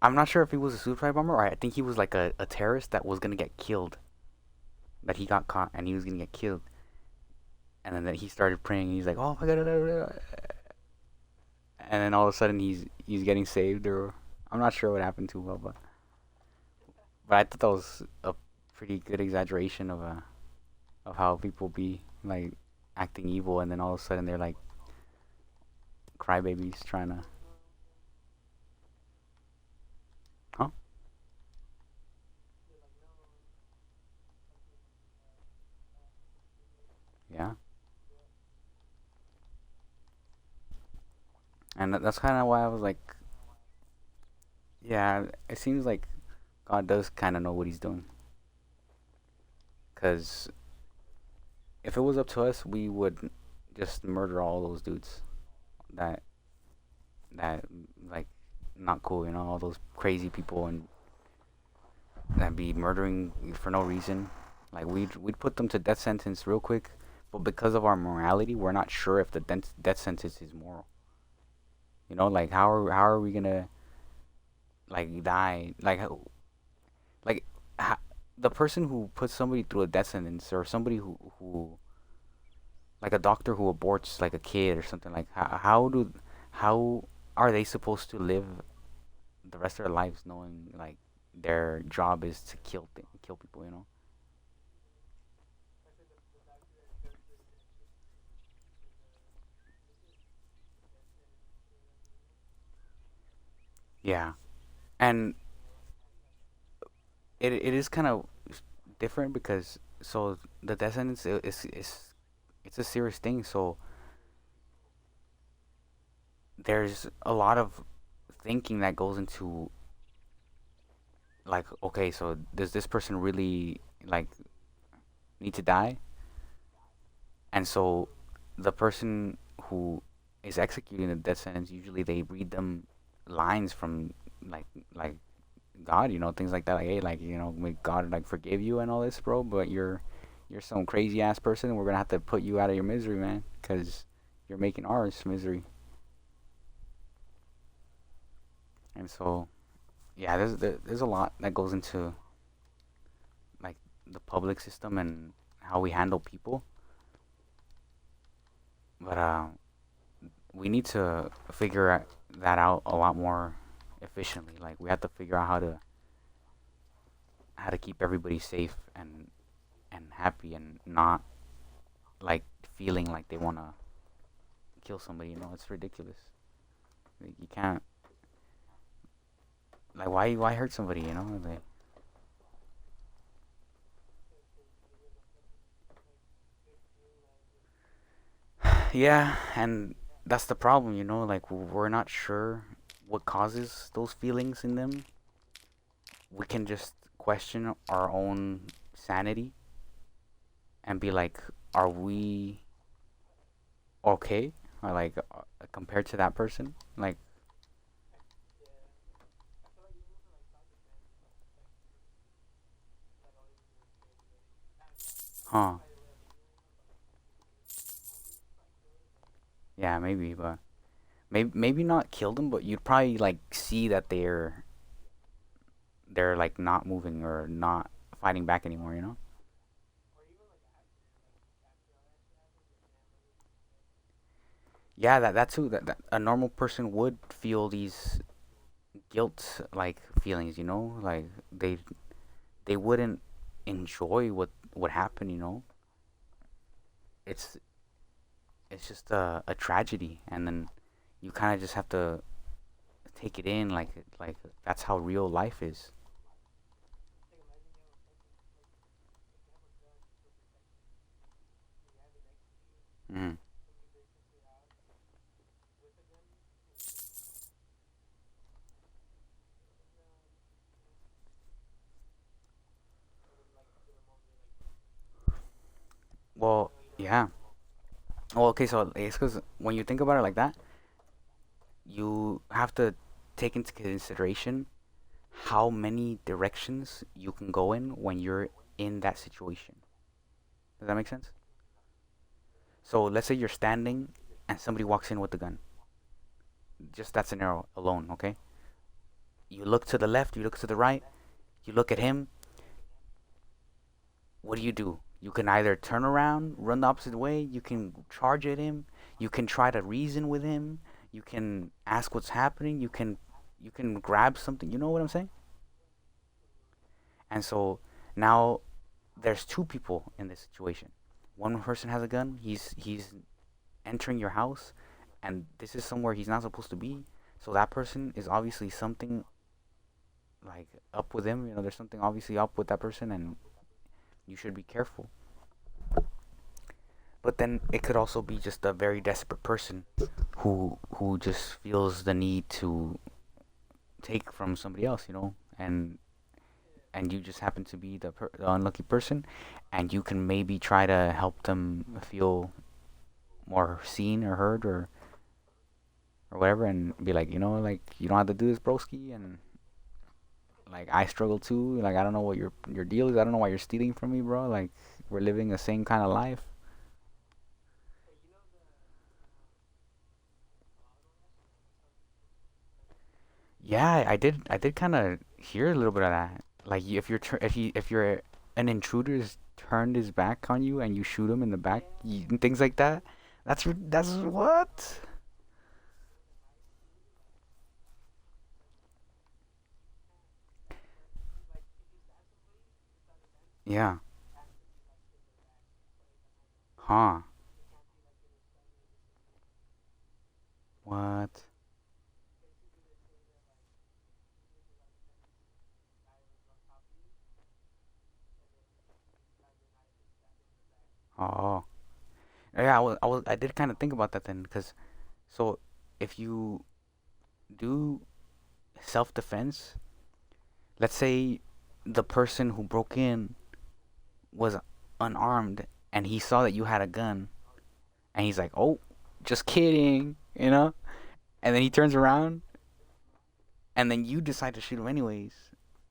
I'm not sure if he was a suicide bomber, or I think he was like a terrorist that was gonna get killed. That he got caught and he was gonna get killed. And then he started praying. And he's like, "Oh my God!" And then all of a sudden he's getting saved, or I'm not sure what happened to him, but I thought that was a pretty good exaggeration of how people be like acting evil, and then all of a sudden they're like crybabies trying to, huh? Yeah, and that's kind of why I was like, yeah, it seems like God does kind of know what He's doing, because if it was up to us, we would just murder all those dudes that that like not cool, all those crazy people and that be murdering for no reason. Like we'd put them to death sentence real quick, but because of our morality, we're not sure if the death sentence is moral. Like how are we gonna like die like ha- the person who puts somebody through a death sentence, or somebody who like a doctor who aborts like a kid or something. Like how are they supposed to live the rest of their lives knowing like their job is to kill people? You know? Yeah, and it is kind of different because so the death sentence is it's a serious thing. So there's a lot of thinking that goes into like, okay, so does this person really like need to die? And so the person who is executing the death sentence, usually they read them lines from like like God, things like that. Like, hey, like, may God like forgive you and all this, bro. But you're some crazy ass person. We're gonna have to put you out of your misery, man, because you're making ours misery. And so, yeah, there's a lot that goes into like the public system and how we handle people. But we need to figure that out a lot more efficiently. Like we have to figure out how to keep everybody safe and happy and not like feeling like they want to kill somebody. It's ridiculous. Like, you can't, like, why hurt somebody? Like, yeah, and that's the problem. Like we're not sure what causes those feelings in them. We can just question our own sanity and be like, are we okay? Or like compared to that person? Like, huh? Yeah, maybe, but maybe not kill them, but you'd probably like see that they're like not moving or not fighting back anymore. Yeah, that too. That a normal person would feel these guilt like feelings. Like they wouldn't enjoy what happened. It's it's just a tragedy, and then you kind of just have to take it in like that's how real life is. Mm. Well, yeah. Well, okay, so it's because when you think about it like that, you have to take into consideration how many directions you can go in when you're in that situation. Does that make sense? So let's say you're standing and somebody walks in with a gun. Just that scenario alone, okay? You look to the left, you look to the right, you look at him. What do? You can either turn around, run the opposite way, you can charge at him, you can try to reason with him, you can ask what's happening, you can grab something. You know what I'm saying? And so now there's two people in this situation. One person has a gun. He's entering your house, and this is somewhere he's not supposed to be. So that person is obviously something like up with him. There's something obviously up with that person, and you should be careful. But then it could also be just a very desperate person who just feels the need to take from somebody else, and you just happen to be the unlucky person, and you can maybe try to help them feel more seen or heard or whatever, and be like, like you don't have to do this, broski, and like I struggle too. Like I don't know what your deal is. I don't know why you're stealing from me, bro. Like we're living the same kind of life. Yeah, I did kind of hear a little bit of that. Like if you're an intruder's turned his back on you and you shoot him in the back and things like that. That's what? Yeah. Huh. What? Oh. Yeah, I did kind of think about that then, because so if you do self-defense, let's say the person who broke in was unarmed and he saw that you had a gun and he's like, "Oh, just kidding," you know? And then he turns around and then you decide to shoot him anyways.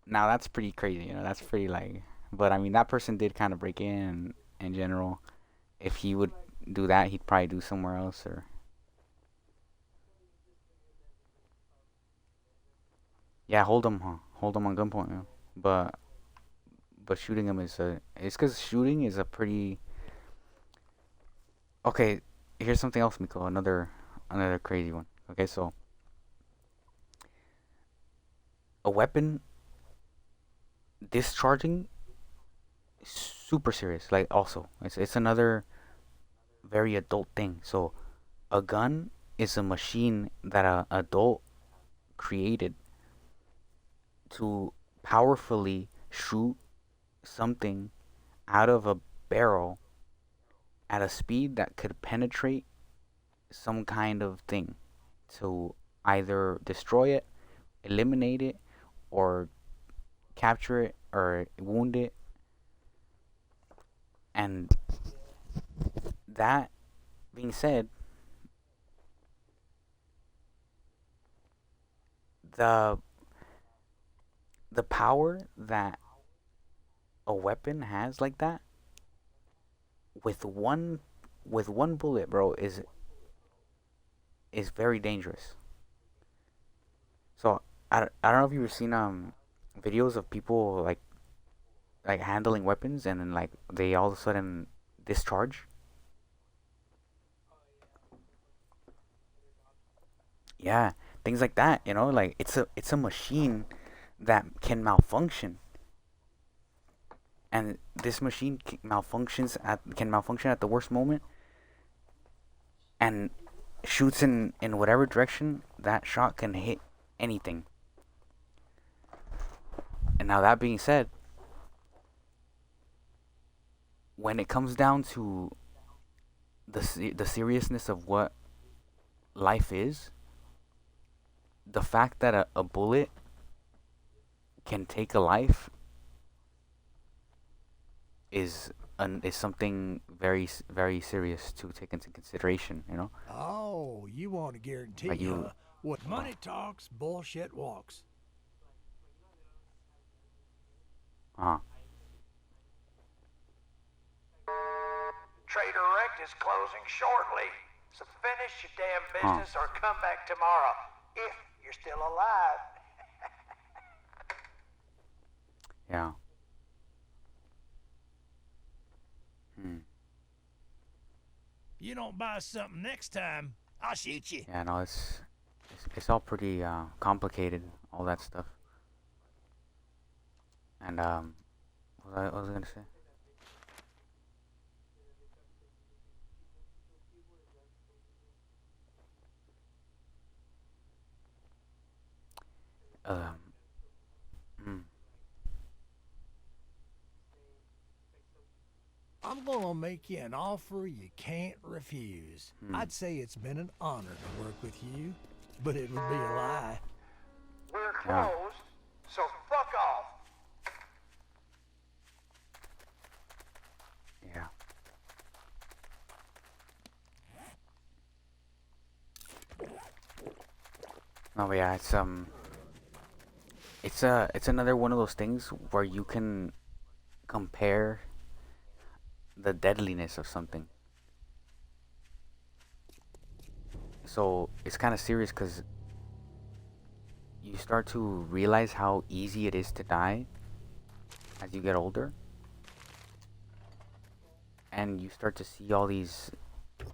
Now that's pretty crazy, you know? That's pretty like, but I mean, that person did kind of break in general. If he would do that, he'd probably do somewhere else or yeah, hold him, huh? Hold him on gunpoint, yeah. But shooting him is a it's because shooting is a pretty okay. Here's something else, Miko. Another crazy one. Okay, so a weapon discharging is super serious. Like also, it's another very adult thing. So a gun is a machine that a adult created to powerfully shoot something out of a barrel at a speed that could penetrate some kind of thing to either destroy it, eliminate it, or capture it or wound it. And that being said, the power that a weapon has like that with one bullet, bro, is very dangerous. So I don't know if you've seen videos of people like handling weapons and then like they all of a sudden discharge. Yeah, things like that, you know, like it's a machine that and this machine can malfunction at the worst moment and shoots in whatever direction that shot can hit anything. And now that being said, when it comes down to the seriousness of what life is, the fact that a bullet can take a life is something very serious to take into consideration. You know, Oh, you want a like guarantee, you, huh? What money talks, bullshit walks. uh, Trader Rect is closing shortly, so finish your damn huh, business or come back tomorrow, if you're still alive. yeah, hmm. You don't buy something next time, I'll shoot you. Yeah, no, it's all pretty complicated, all that stuff. And what was I gonna say? Um, hmm, I'm gonna make you an offer you can't refuse. hmm, I'd say it's been an honor to work with you, but it would be a lie. We're yeah, closed, so fuck off. yeah. No, but yeah, it's another one of those things where you can compare the deadliness of something. So it's kind of serious because you start to realize how easy it is to die as you get older. and you start to see all these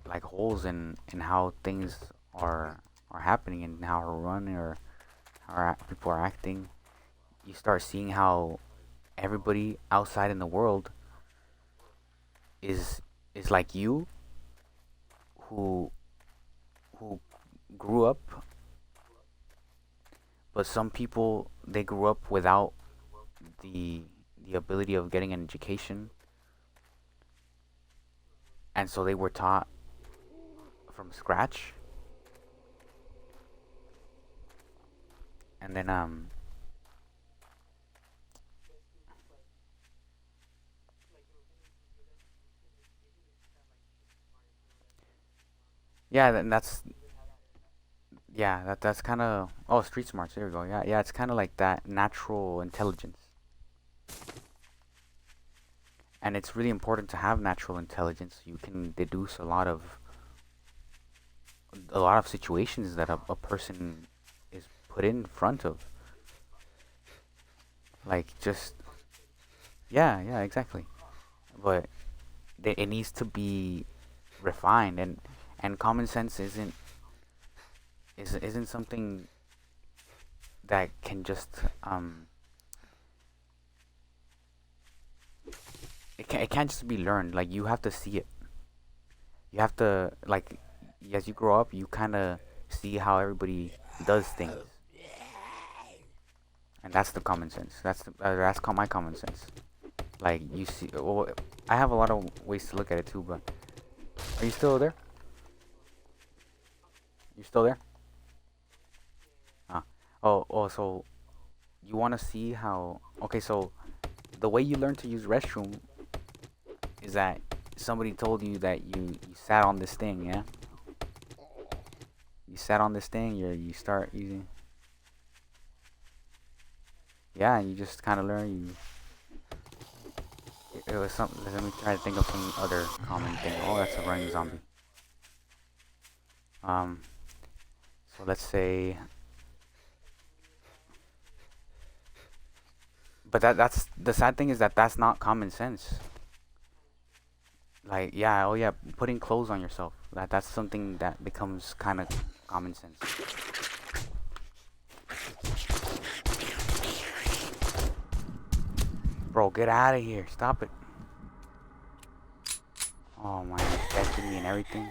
like holes in how things are are happening and how are running or how people are acting. You start seeing how everybody outside in the world is is like you who who grew up, but some people they grew up without the the ability of getting an education, and so they were taught from scratch. And then yeah, then that's yeah, that's kind of oh, street smarts. There we go. Yeah, yeah, it's kind of like that natural intelligence, and it's really important to have natural intelligence. You can deduce a lot of situations that a person is put in front of. Like just yeah, yeah, exactly. But it needs to be refined, and common sense isn't something that can just it can't just be learned. Like you have to see it. You have to like as you grow up, you kind of see how everybody does things, and that's the common sense. That's called my common sense. Like you see, well, I have a lot of ways to look at it too. But are you still there? You still there? Ah. Oh. So you want to see how? Okay. So the way you learn to use restroom is that somebody told you that you sat on this thing. Yeah. You sat on this thing. You start using. Yeah, and you just kind of learn. It was something. Let me try to think of some other common thing. Oh, that's a running zombie. Um. So let's say, but that's the sad thing is that that's not common sense. Like yeah, oh yeah, putting clothes on yourself. That's something that becomes kind of common sense. Bro, get out of here! Stop it! Oh my, affected me and everything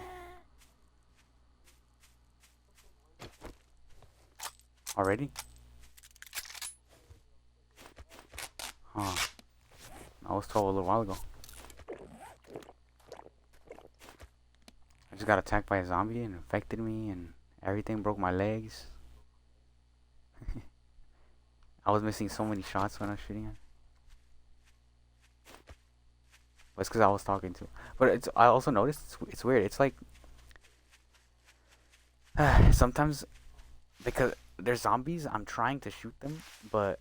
already. Huh? I was told a little while ago. I just got attacked by a zombie and infected me and everything. Broke my legs. I was missing so many shots when I was shooting it. But it's because I was talking to. But it's I also noticed it's weird. It's like sometimes because they're zombies, I'm trying to shoot them, but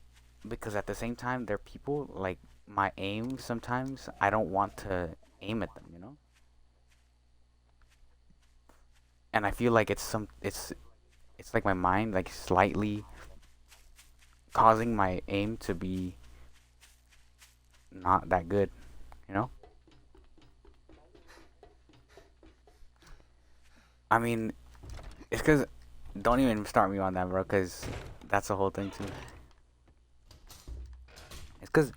because at the same time they're people, like my aim sometimes I don't want to aim at them, you know? And I feel like it's like my mind like slightly causing my aim to be not that good, you know? I mean, it's cuz don't even start me on that, bro, cuz that's the whole thing too. It's cuz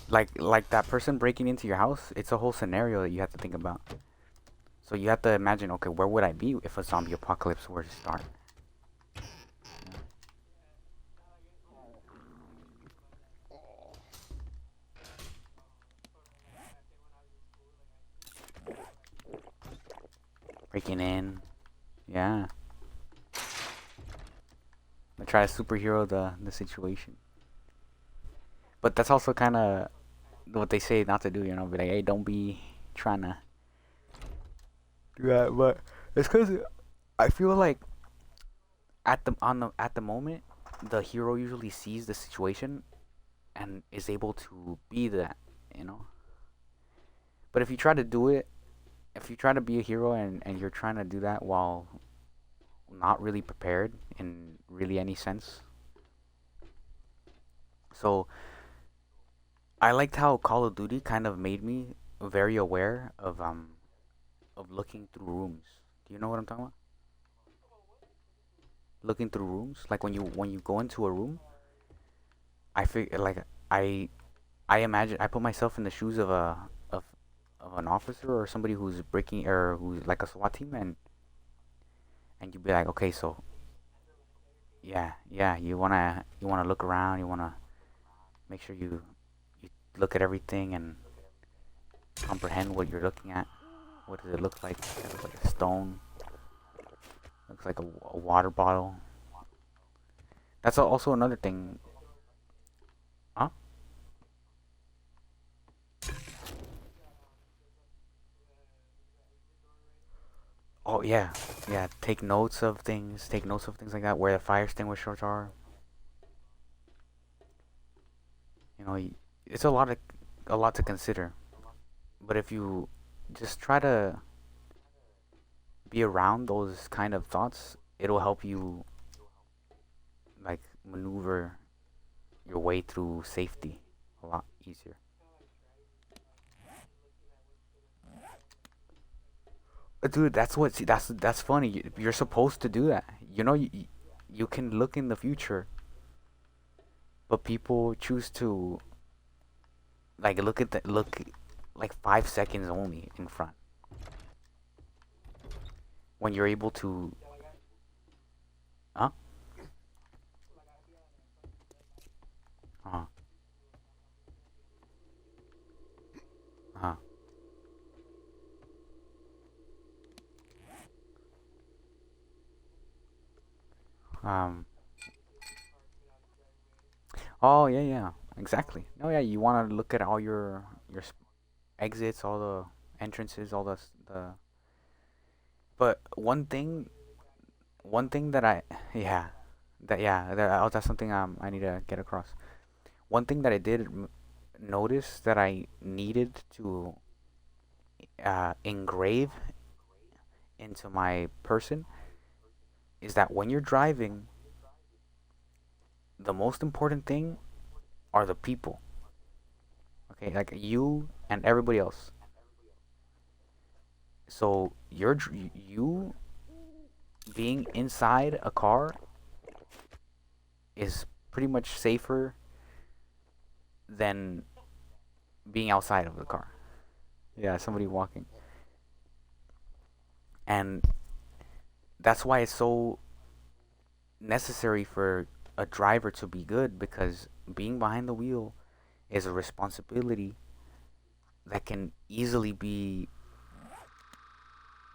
like that person breaking into your house, it's a whole scenario that you have to think about. So you have to imagine, okay, where would I be if a zombie apocalypse were to start? Breaking in, yeah. I try to superhero the situation, but that's also kind of what they say not to do. You know, be like, hey, don't be trying to do that. But it's because I feel like at the moment, the hero usually sees the situation and is able to be that. You know, but if you try to do it, if you try to be a hero and you're trying to do that while not really prepared in really any sense. So I liked how Call of Duty kind of made me very aware of looking through rooms. Do you know what I'm talking about? Looking through rooms, like when you go into a room, I feel like I imagine I put myself in the shoes of of an officer or somebody who's breaking or who's like a SWAT team, and you'd be like, okay, so yeah, yeah, you wanna look around, you wanna make sure you look at everything and comprehend what you're looking at. What does it look like? It looks like a stone. Looks like a water bottle. That's also another thing. Huh? Oh yeah, yeah. Take notes of things. Take notes of things like that. Where the fire extinguishers are. You know, it's a lot to consider. But if you just try to be around those kind of thoughts, it'll help you like maneuver your way through safety a lot easier. Dude, that's what see, that's funny. You're supposed to do that. You know, you can look in the future, but people choose to like look like 5 seconds only in front when you're able to. Huh? Uh. Uh. Um. Oh yeah, yeah, exactly. Oh yeah, you want to look at all your exits, all the entrances, all the. But one thing that I yeah, that's something I need to get across. One thing that I did notice that I needed to engrave into my person is that when you're driving, the most important thing are the people. Okay, like you and everybody else. So you being inside a car is pretty much safer than being outside of the car. Yeah, somebody walking. And that's why it's so necessary for a driver to be good because being behind the wheel is a responsibility that can easily be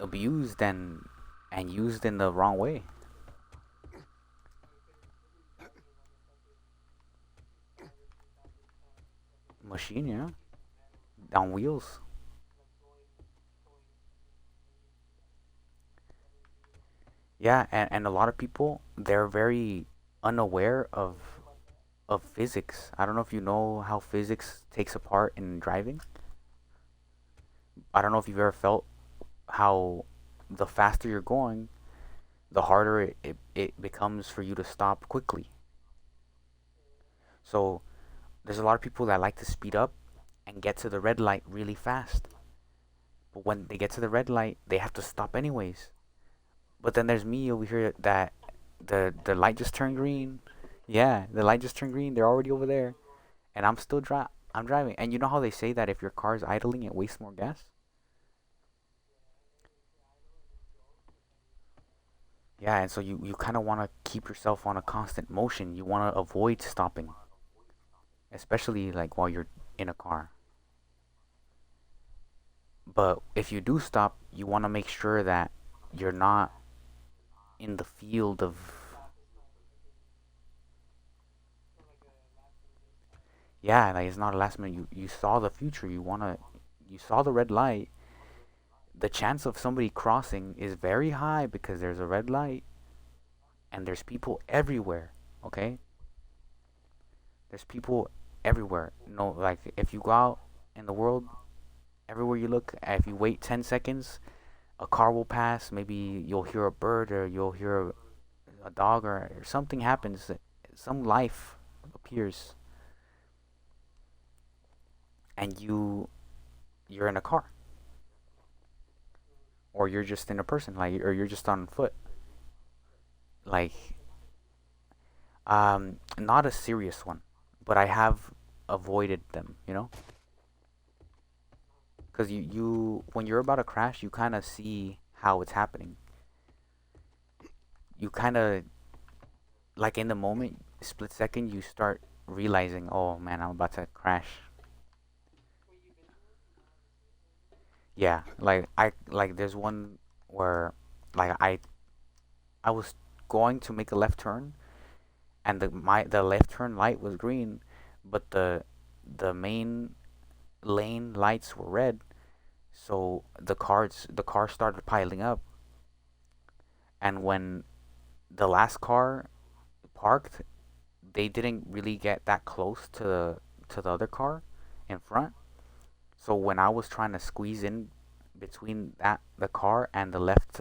abused and used in the wrong way. Machine, yeah, on wheels. Yeah, and a lot of people they're very unaware of physics. I don't know if you know how physics takes a part in driving. I don't know if you've ever felt how the faster you're going, the harder it becomes for you to stop quickly. So there's a lot of people that like to speed up and get to the red light really fast. But when they get to the red light, they have to stop anyways. But then there's me over here that the light just turned green. Yeah, the light just turned green. They're already over there, and I'm driving. And you know how they say that if your car's idling, it wastes more gas. Yeah, and so you kind of want to keep yourself on a constant motion. You want to avoid stopping, especially like while you're in a car. But if you do stop, you want to make sure that you're not in the field of. Yeah, like it's not a last minute. You saw the future. You saw the red light. The chance of somebody crossing is very high because there's a red light and there's people everywhere. Okay, there's people everywhere. No, like if you go out in the world, everywhere you look, if you wait 10 seconds, a car will pass. Maybe you'll hear a bird or you'll hear a dog or something happens. Some life appears, and you're in a car, or you're just in a person, like, or you're just on foot. Like, not a serious one, but I have avoided them. Because you when you're about to crash, you kind of see how it's happening. You kind of, like, in the moment, split second, you start realizing, oh man, I'm about to crash. Yeah, like there's one where, like, I was going to make a left turn, and the left turn light was green, but the main lane lights were red. So the car started piling up, and when the last car parked, they didn't really get that close to the other car in front. So when I was trying to squeeze in between the car and the left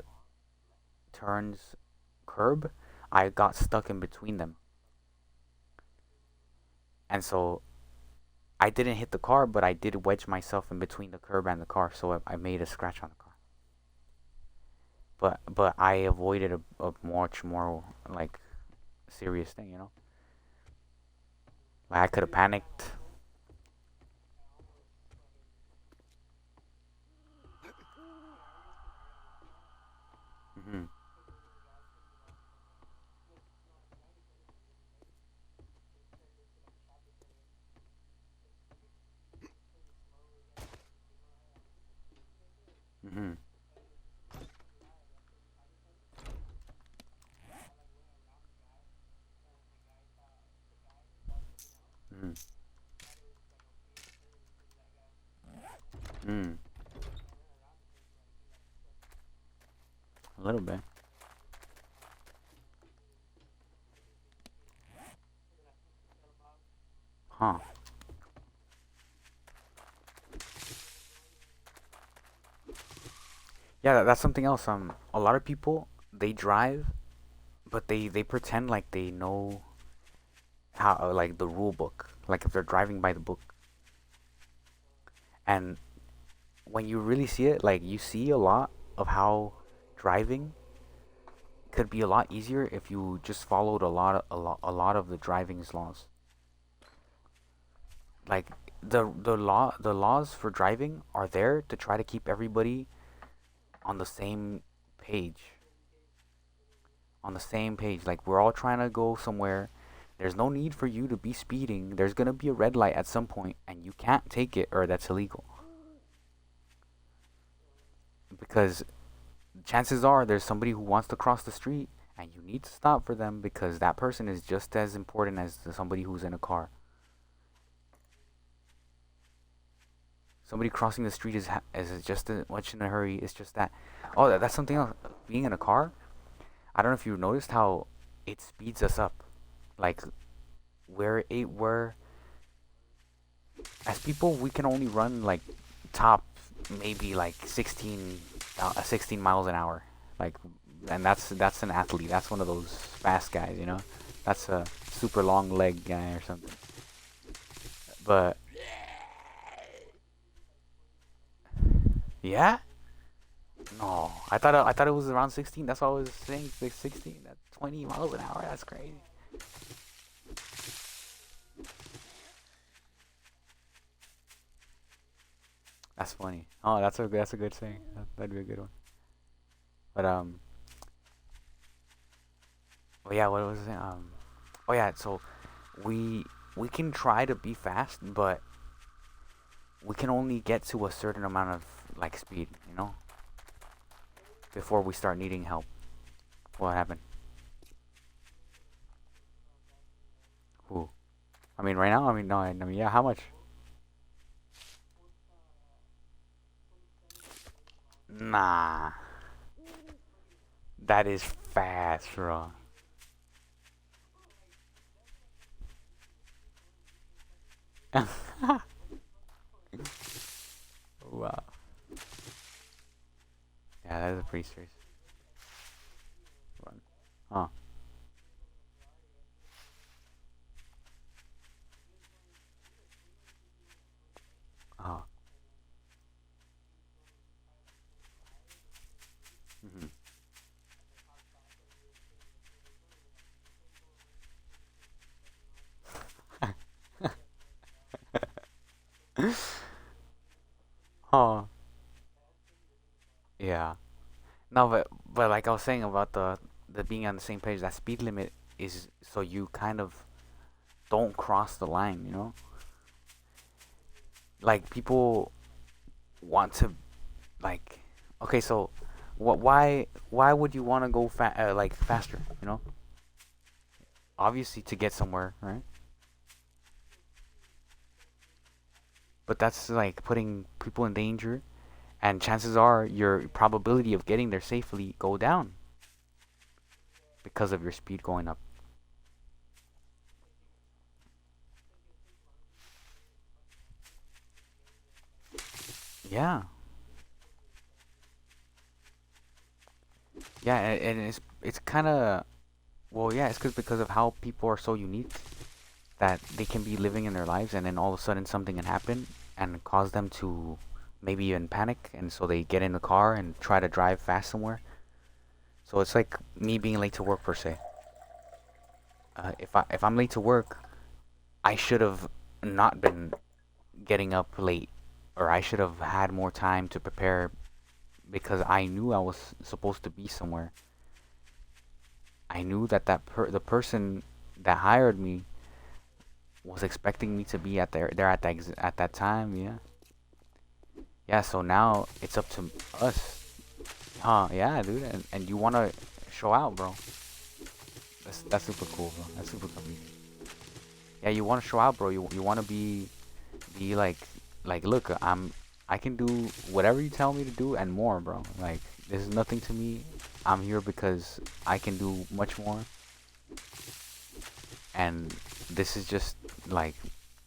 turns curb, I got stuck in between them. And so I didn't hit the car, but I did wedge myself in between the curb and the car, so I made a scratch on the car. But I avoided a much more, like, serious thing. Like, I could have panicked. Mhm. Mhm. Mhm. Mhm. A little bit. Huh. Yeah, that's something else. A lot of people, they drive, but they pretend like they know how, like, the rule book, like if they're driving by the book. And when you really see it, like, you see a lot of how driving could be a lot easier if you just followed a lot of the driving's laws. Like, the laws for driving are there to try to keep everybody on the same page. On the same page. Like, we're all trying to go somewhere. There's no need for you to be speeding. There's gonna be a red light at some point, and you can't take it, or that's illegal. Because chances are there's somebody who wants to cross the street, and you need to stop for them because that person is just as important as somebody who's in a car. Somebody crossing the street is just as much in a hurry. It's just that. Oh, that's something else. Being in a car, I don't know if you noticed how it speeds us up. Like, we're as people, we can only run, like, top maybe like 16 miles an hour. Like, and that's an athlete. That's one of those fast guys. That's a super long leg guy or something. But yeah, no, I thought it was around 16. That's what I was saying. 16. That's 20 miles an hour. That's crazy. That's funny. Oh, that's a good saying. That'd be a good one. But oh yeah, what was it? Oh yeah. So we we can try to be fast, but we can only get to a certain amount of, like, speed, before we start needing help. What happened? Who? I mean, right now. I mean, no. I mean, yeah. How much? Nah, that is fast, bro. Wow. Yeah, that is a pretty serious one. Huh. Oh. Oh, yeah. No, but like I was saying about the being on the same page, that speed limit is so you kind of don't cross the line, you know? Like people want to like okay, so why would you want to go like faster, you know? Obviously to get somewhere, right? But that's like putting people in danger, and chances are your probability of getting there safely go down because of your speed going up. Yeah. Yeah, and it's kind of well, yeah, it's because of how people are so unique that they can be living in their lives and then all of a sudden something can happen and cause them to maybe even panic, and so they get in the car and try to drive fast somewhere. So it's like me being late to work per se. If I'm late to work, I should have not been getting up late, or I should have had more time to prepare because I knew I was supposed to be somewhere. I knew that the person that hired me was expecting me to be at there at that time. Yeah, yeah. So now it's up to us, huh? Yeah, dude. And you wanna show out, bro. That's super cool, bro. That's super cool. Yeah, you wanna show out, bro. You wanna be like look, I can do whatever you tell me to do and more, bro. Like this is nothing to me. I'm here because I can do much more, and this is just like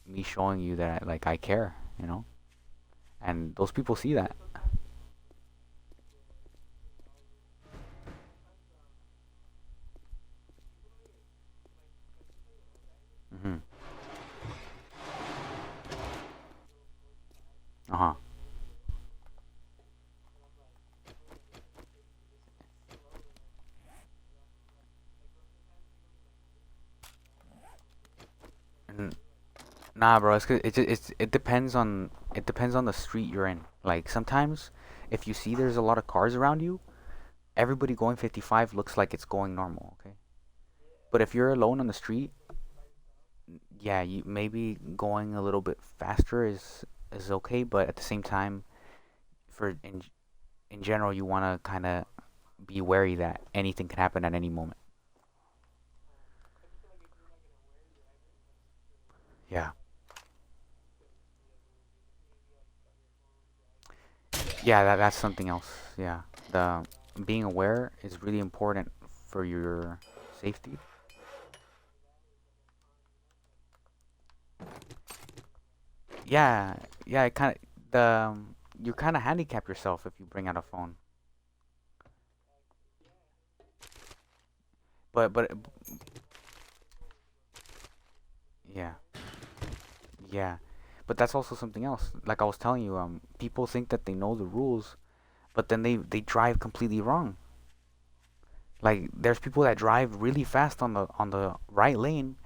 me showing you that like I care, you know. And those people see that. Hmm. Uh huh. Nah, bro. It depends on the street you're in. Like sometimes, if you see there's a lot of cars around you, everybody going 55 looks like it's going normal. Okay. But if you're alone on the street, yeah, you maybe going a little bit faster is okay. But at the same time, for in general, you want to kind of be wary that anything can happen at any moment. Yeah. Yeah, that's something else. Yeah. The being aware is really important for your safety. Yeah, yeah, it kind of the you kind of handicap yourself if you bring out a phone. But yeah, yeah. But that's also something else. Like I was telling you, people think that they know the rules, but then they drive completely wrong. Like there's people that drive really fast on the right lane,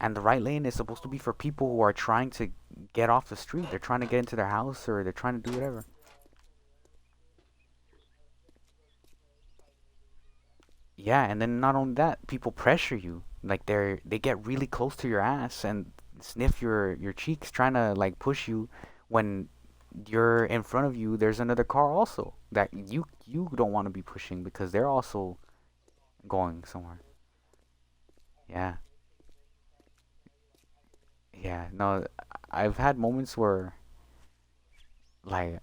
and the right lane is supposed to be for people who are trying to get off the street. They're trying to get into their house or they're trying to do whatever. Yeah, and then not only that, people pressure you. Like they get really close to your ass and sniff your cheeks trying to like push you when you're in front of you there's another car also that you don't want to be pushing because they're also going somewhere. Yeah. Yeah. No, I've had moments where like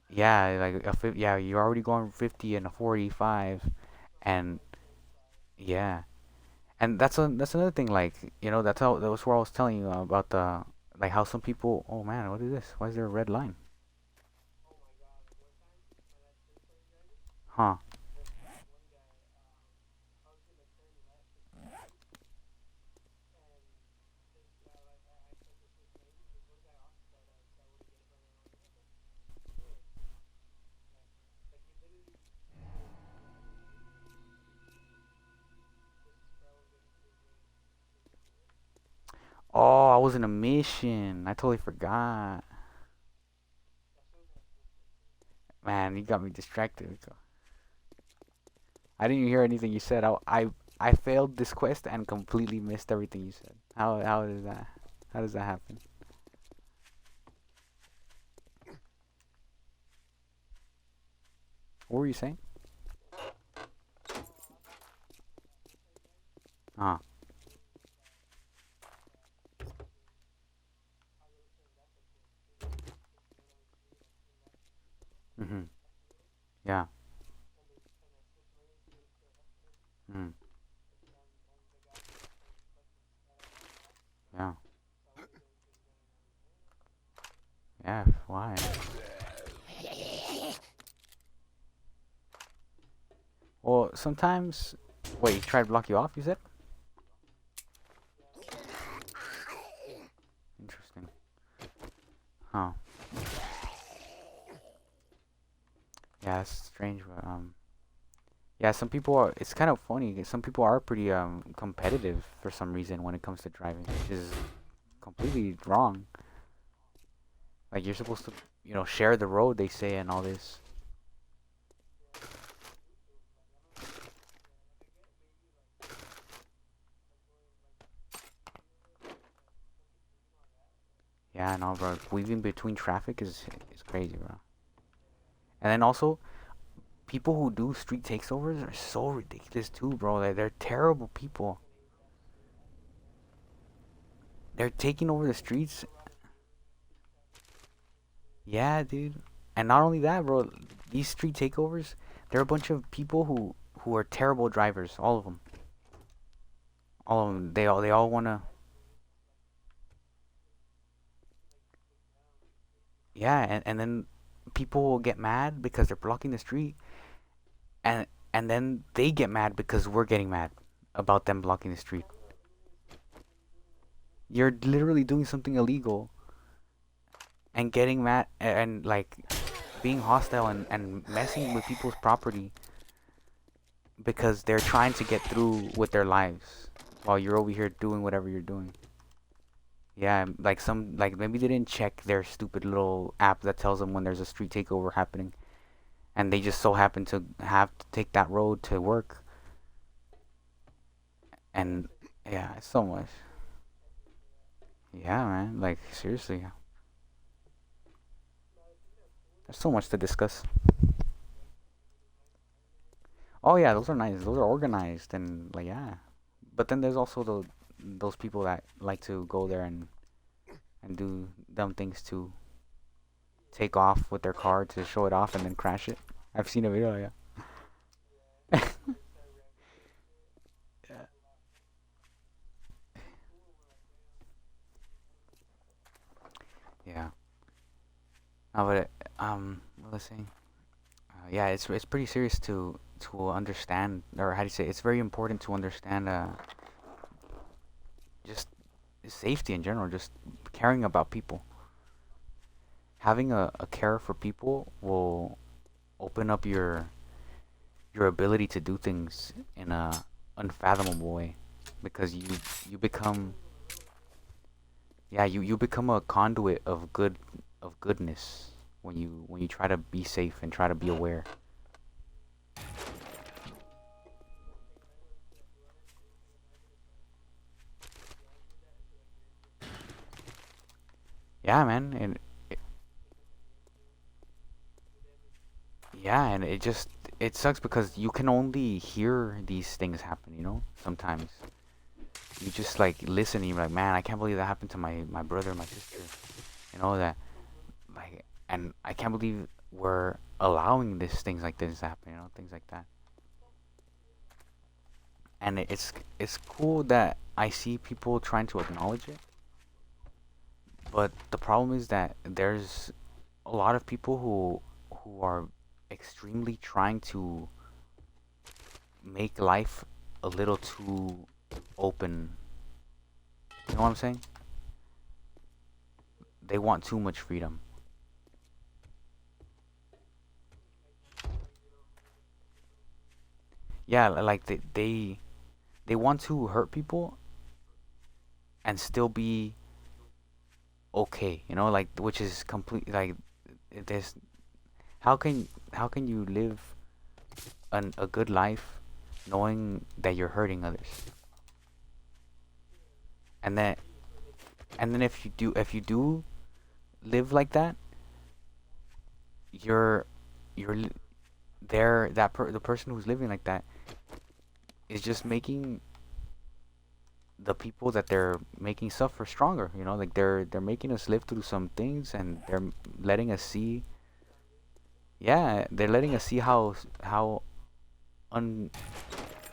yeah, like yeah, you're already going 50 and a 45 and yeah. And that's another thing. Like that was where I was telling you about the like how some people. Oh man, what is this? Why is there a red line? Huh? I was in a mission. I totally forgot. Man, you got me distracted. I didn't even hear anything you said. I failed this quest and completely missed everything you said. How is that? How does that happen? What were you saying? Ah. Mhm. Yeah. Mm. Yeah. Yeah. Why? Well, sometimes. Wait, he tried to block you off. You said. Interesting. Huh. Yeah, that's strange, but yeah, some people are. It's kind of funny. 'Cause some people are pretty competitive for some reason when it comes to driving, which is completely wrong. Like you're supposed to, share the road. They say and all this. Yeah, no, bro. Weaving between traffic is crazy, bro. And then also, people who do street takeovers are so ridiculous too, bro. Like they're terrible people. They're taking over the streets. Yeah, dude. And not only that, bro. These street takeovers, they're a bunch of people who are terrible drivers. All of them. All of them. They all wanna. Yeah, and then people will get mad because they're blocking the street, and and then they get mad because we're getting mad about them blocking the street. You're literally doing something illegal and getting mad and like being hostile and messing with people's property because they're trying to get through with their lives while you're over here doing whatever you're doing. Yeah, like maybe they didn't check their stupid little app that tells them when there's a street takeover happening, and they just so happen to have to take that road to work. And yeah, it's so much. Yeah, man. Like seriously, there's so much to discuss. Oh yeah, those are nice. Those are organized and like yeah. But then there's also those people that like to go there and do dumb things to take off with their car to show it off and then crash it. I've seen a video, yeah. Yeah. Yeah. No, but what was I saying? Yeah, it's pretty serious to understand, or how do you say? It's very important to understand just safety in general, just caring about people. Having a care for people will open up your ability to do things in a unfathomable way because you become yeah you become a conduit of goodness when you try to be safe and try to be aware. Yeah, man, and yeah, and it sucks because you can only hear these things happen, sometimes you just like listen and you're like, man, I can't believe that happened to my brother, my sister, that like, and I can't believe we're allowing this things like this to happen, things like that. And it's cool that I see people trying to acknowledge it, but the problem is that there's a lot of people who are extremely trying to make life a little too open. You know what I'm saying? They want too much freedom. Yeah, like they want to hurt people and still be okay, you know, like which is complete like there's how can you live a good life knowing that you're hurting others? And then if you do live like that, you're you're li- there the person who's living like that is just making the people that they're making suffer stronger, you know, like they're making us live through some things, and they're letting us see, yeah, they're letting us see how un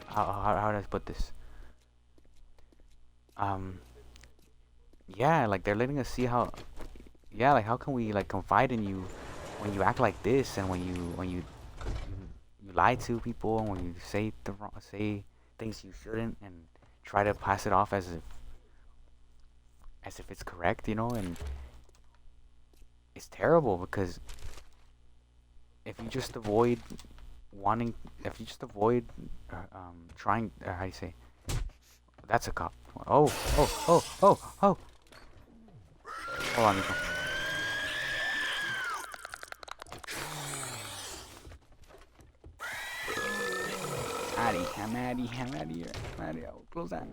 how do I put this, um yeah, like they're letting us see how, yeah, like how can we like confide in you when you act like this, and when you lie to people, and when you say things you shouldn't, and try to pass it off as if it's correct, you know. And it's terrible because if you just avoid wanting if you just avoid trying, how do you say, that's a cop. Oh, hold on, Nico. Addy, I'm Addy here. I'm Addy. Oh, close that.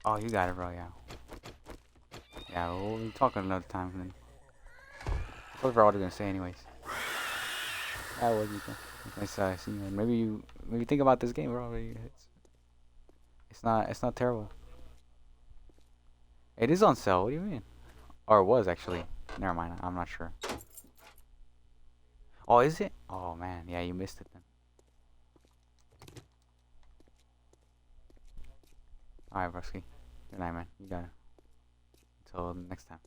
Oh, you got it, bro. Yeah, yeah. We'll be talking another time. Then that's what we're all gonna say, anyways. That was Nico. Nice seeing you. Maybe think about this game, bro. It's not terrible. It is on sale. What do you mean? Or it was actually. Never mind. I'm not sure. Oh, is it? Oh man, yeah, you missed it then. All right, Brusky. Good night, man. You got it. Until next time.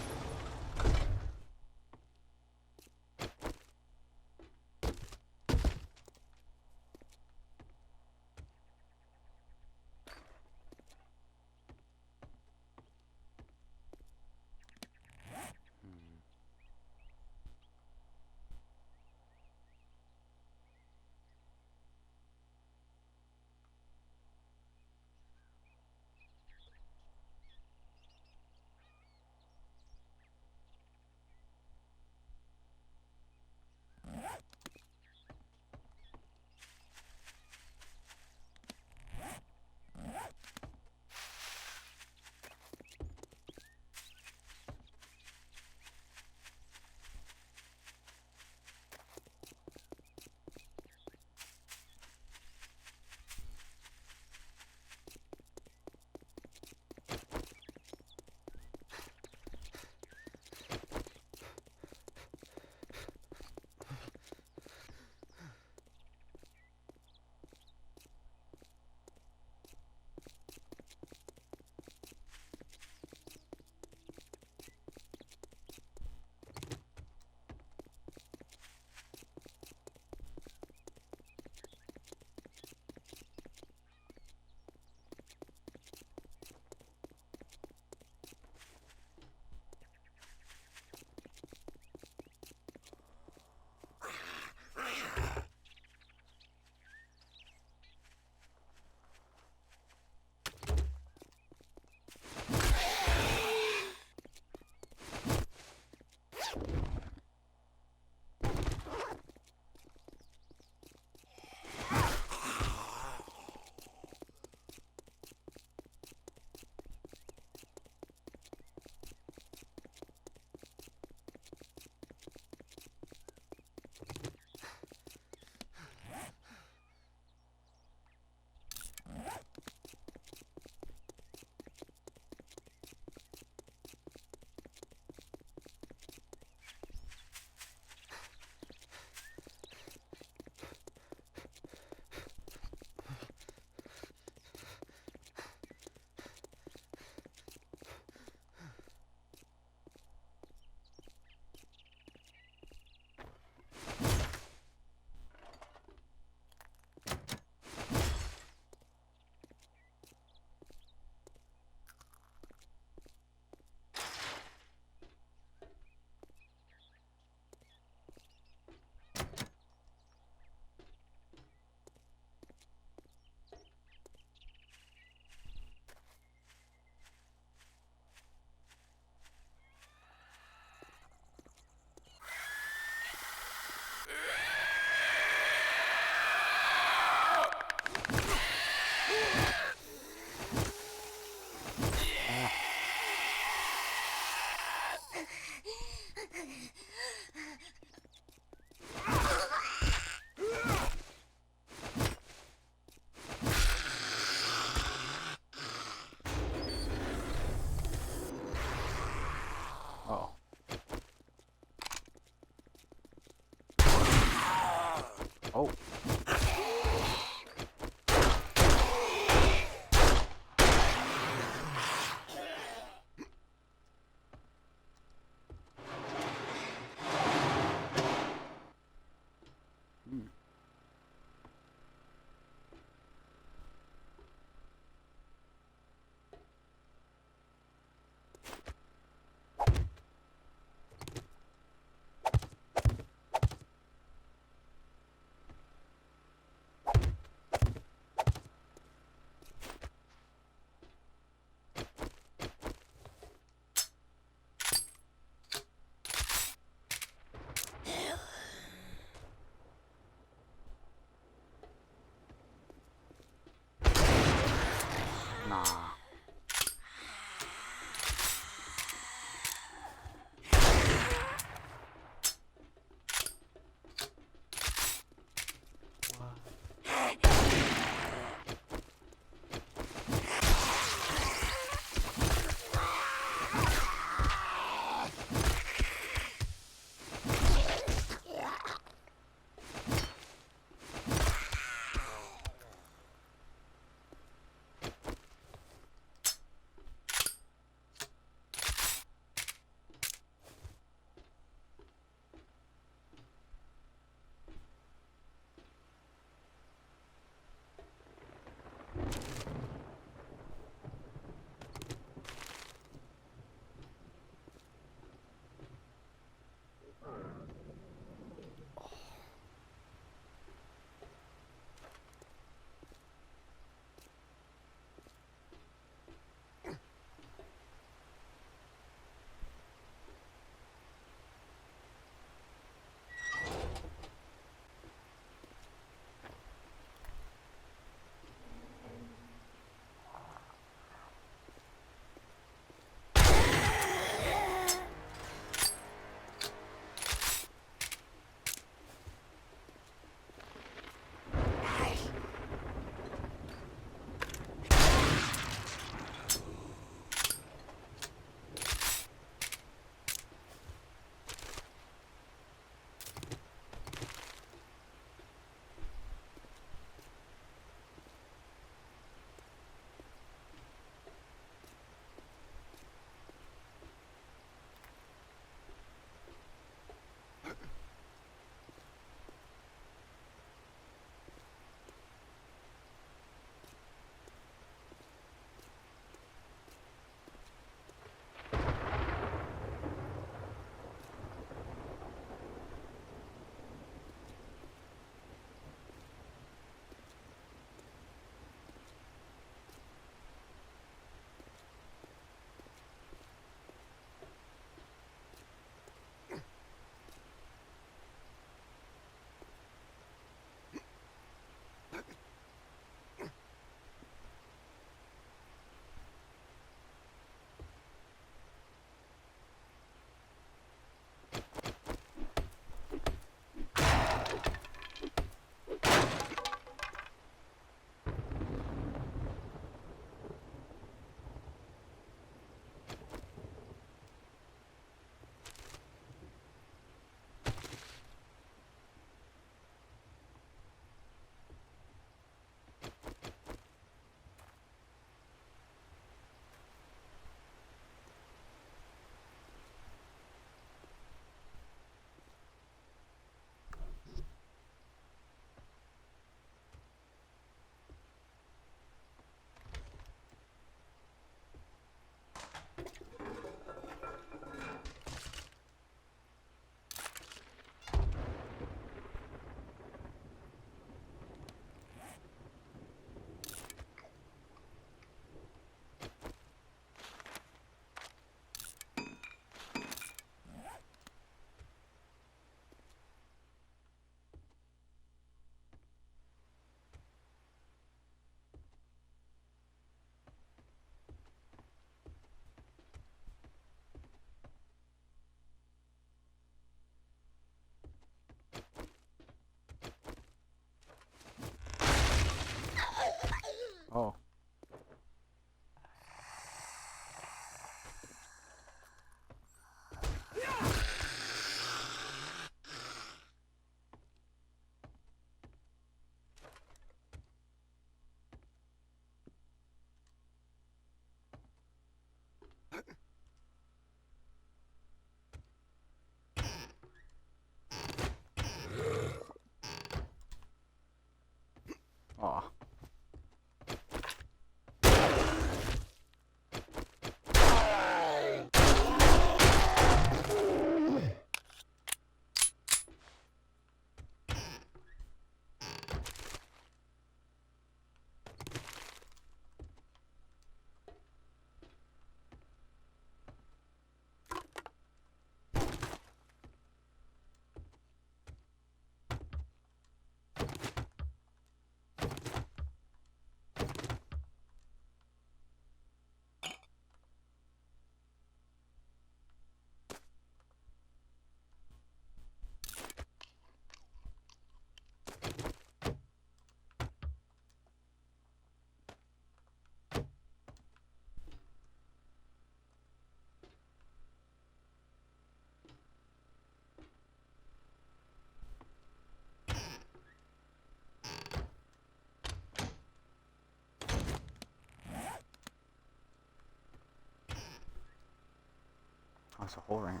Oh, it's a hole right.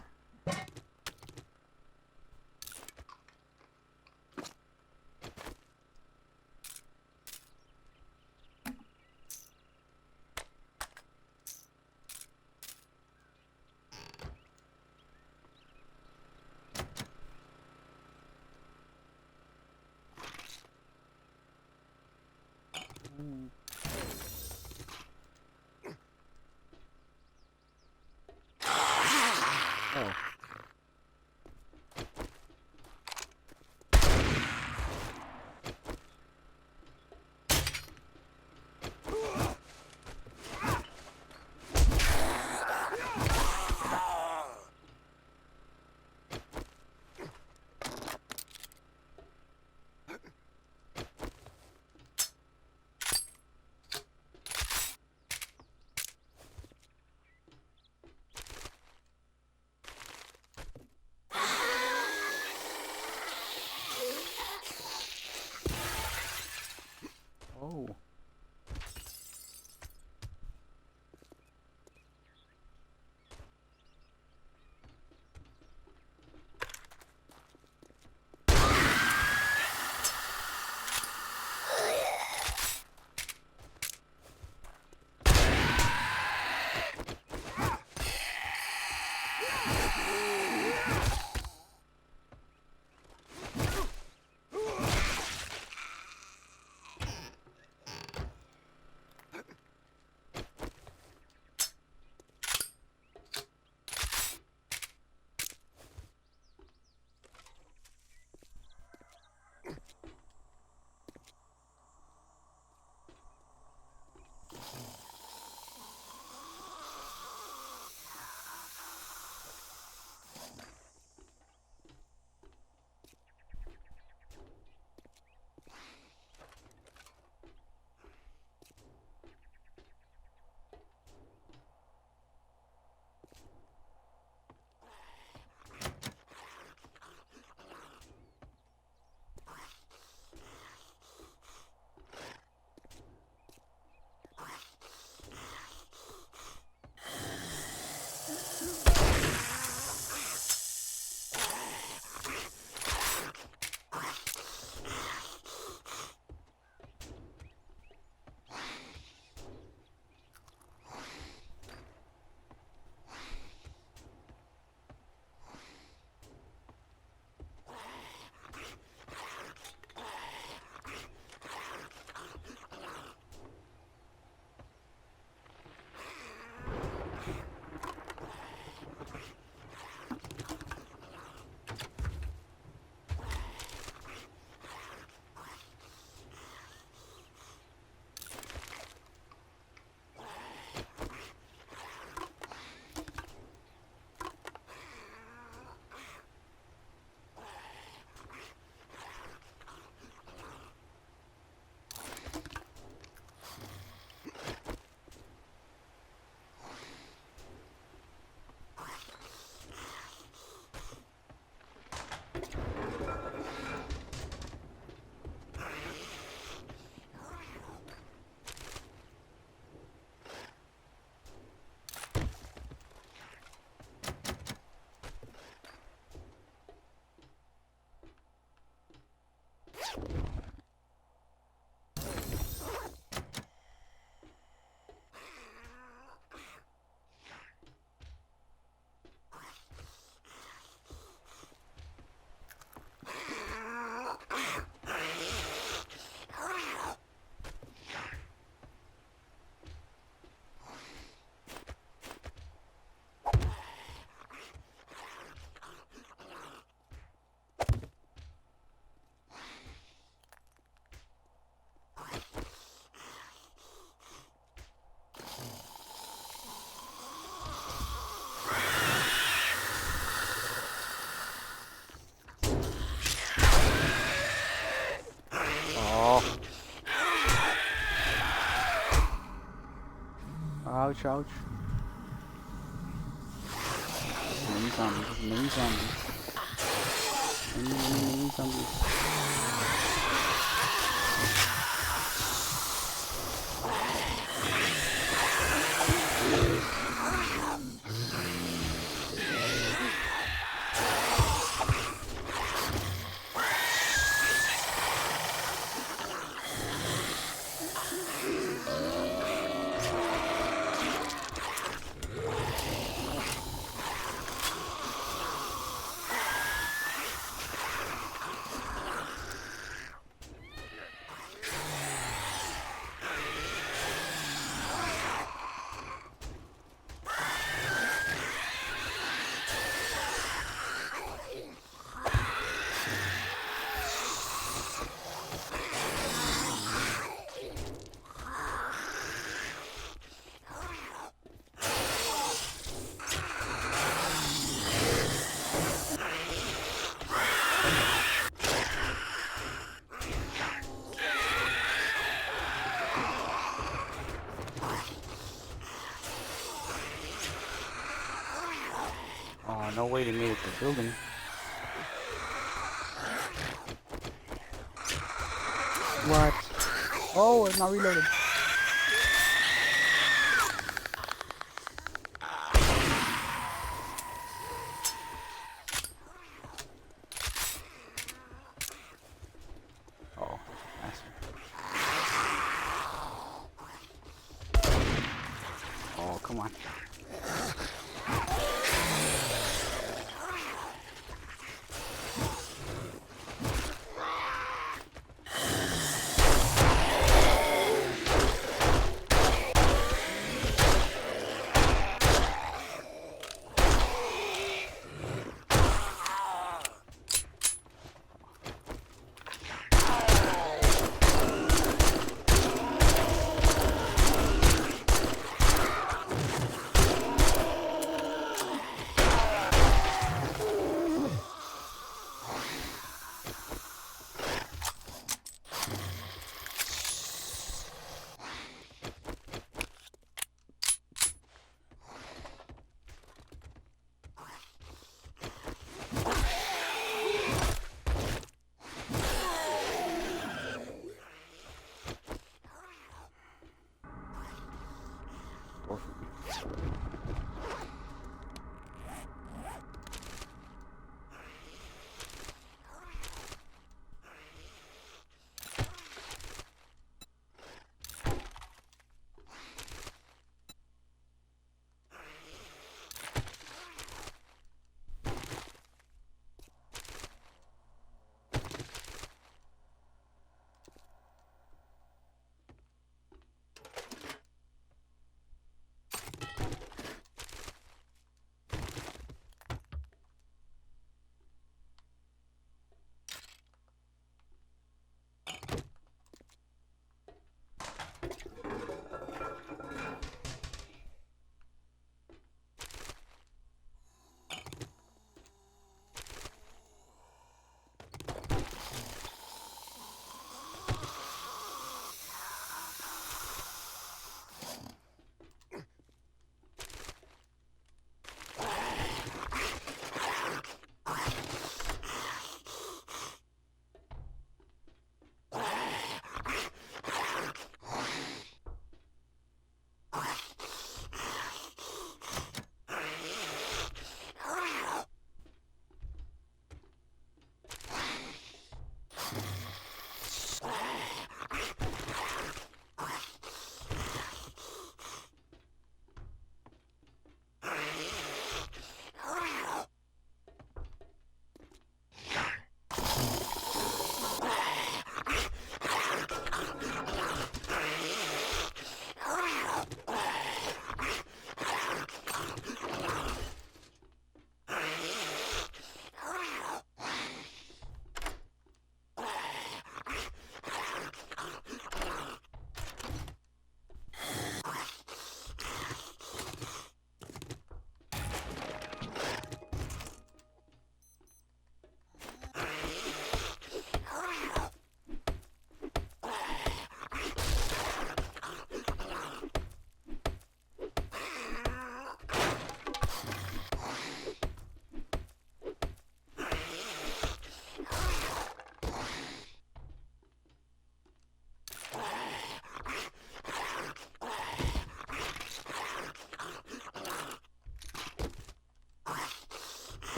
Oh. Oh. Oh. Ouch, ouch. Mini zombies, mini zombies. Mini zombies. no way they made it to the building. What? Oh, it's not reloaded. Oh, that's oh, come on.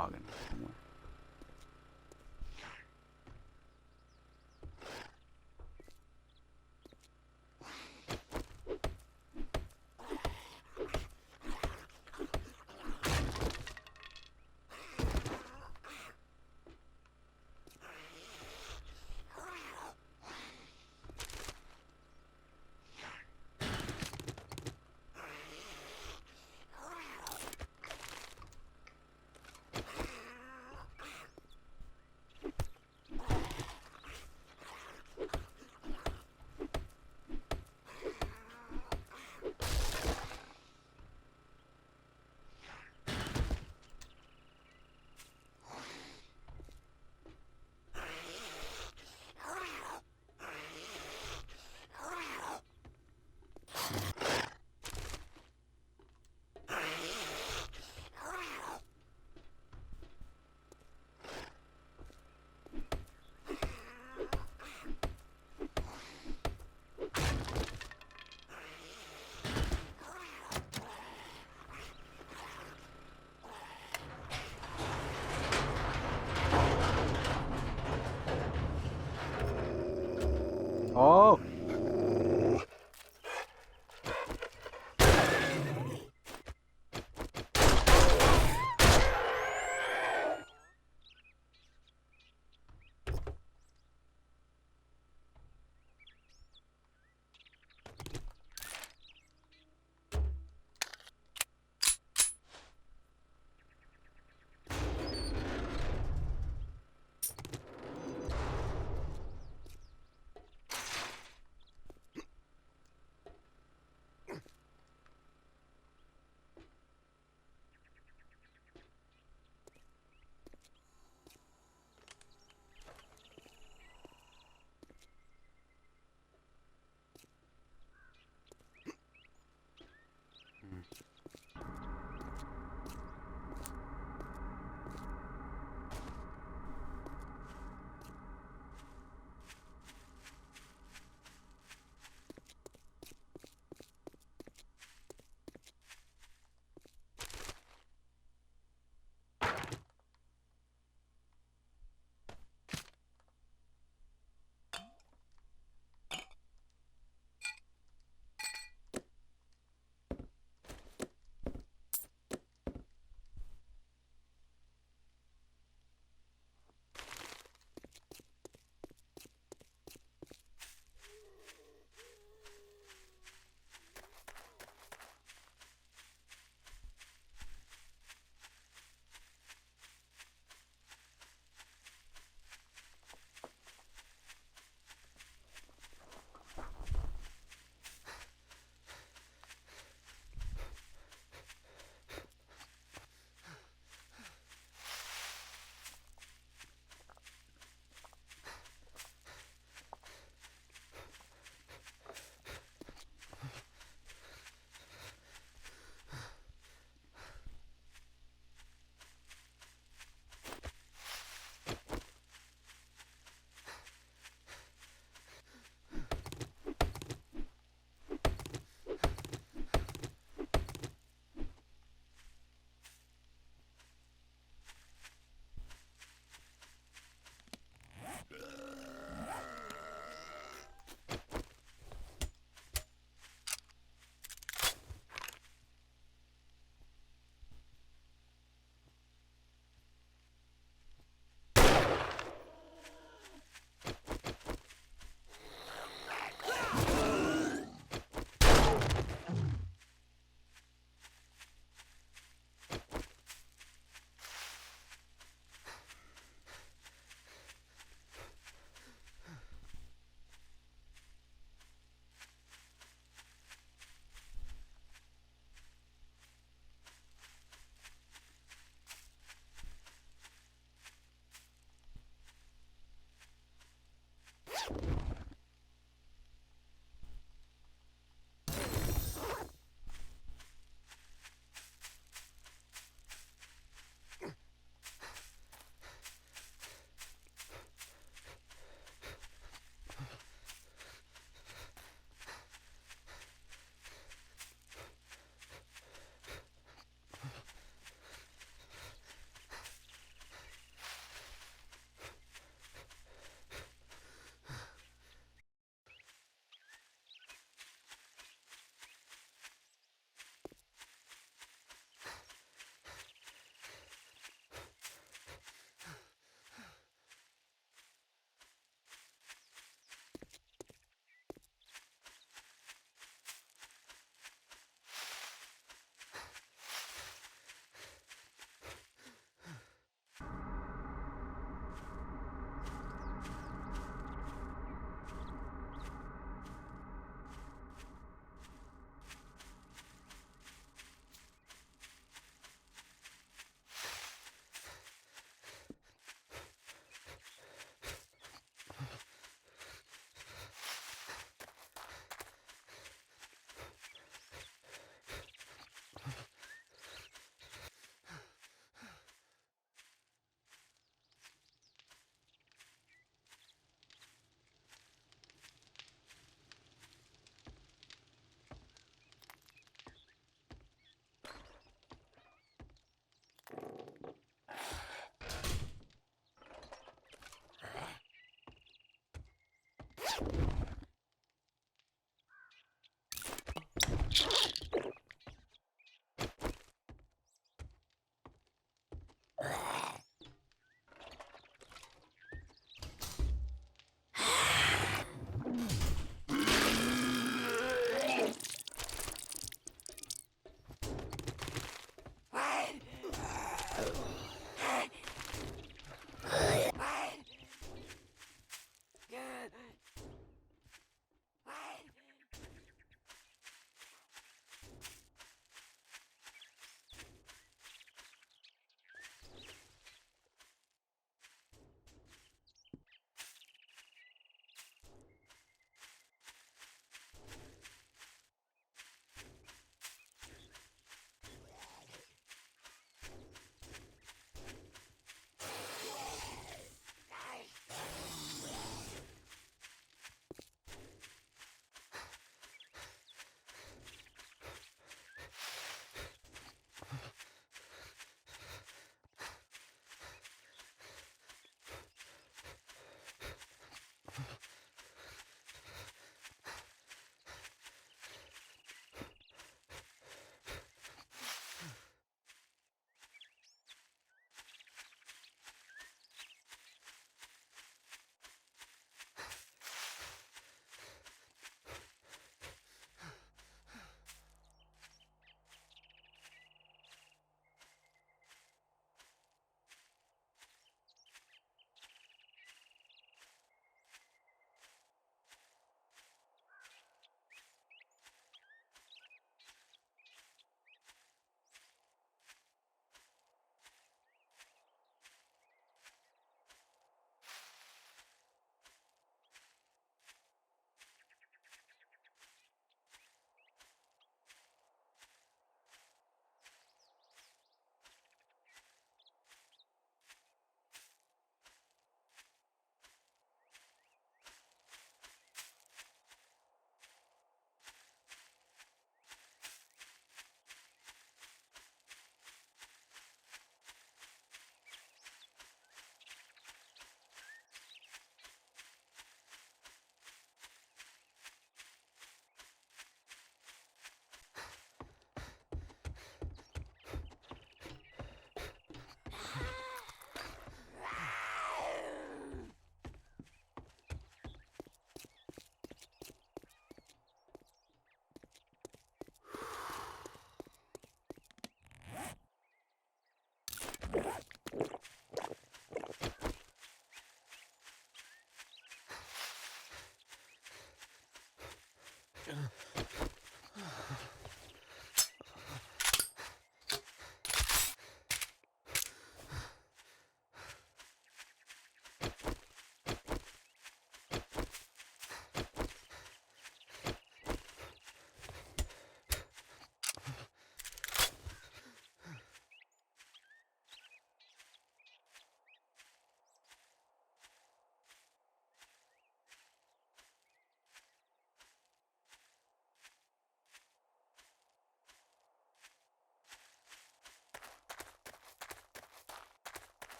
dog in here somewhere.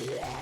Yeah.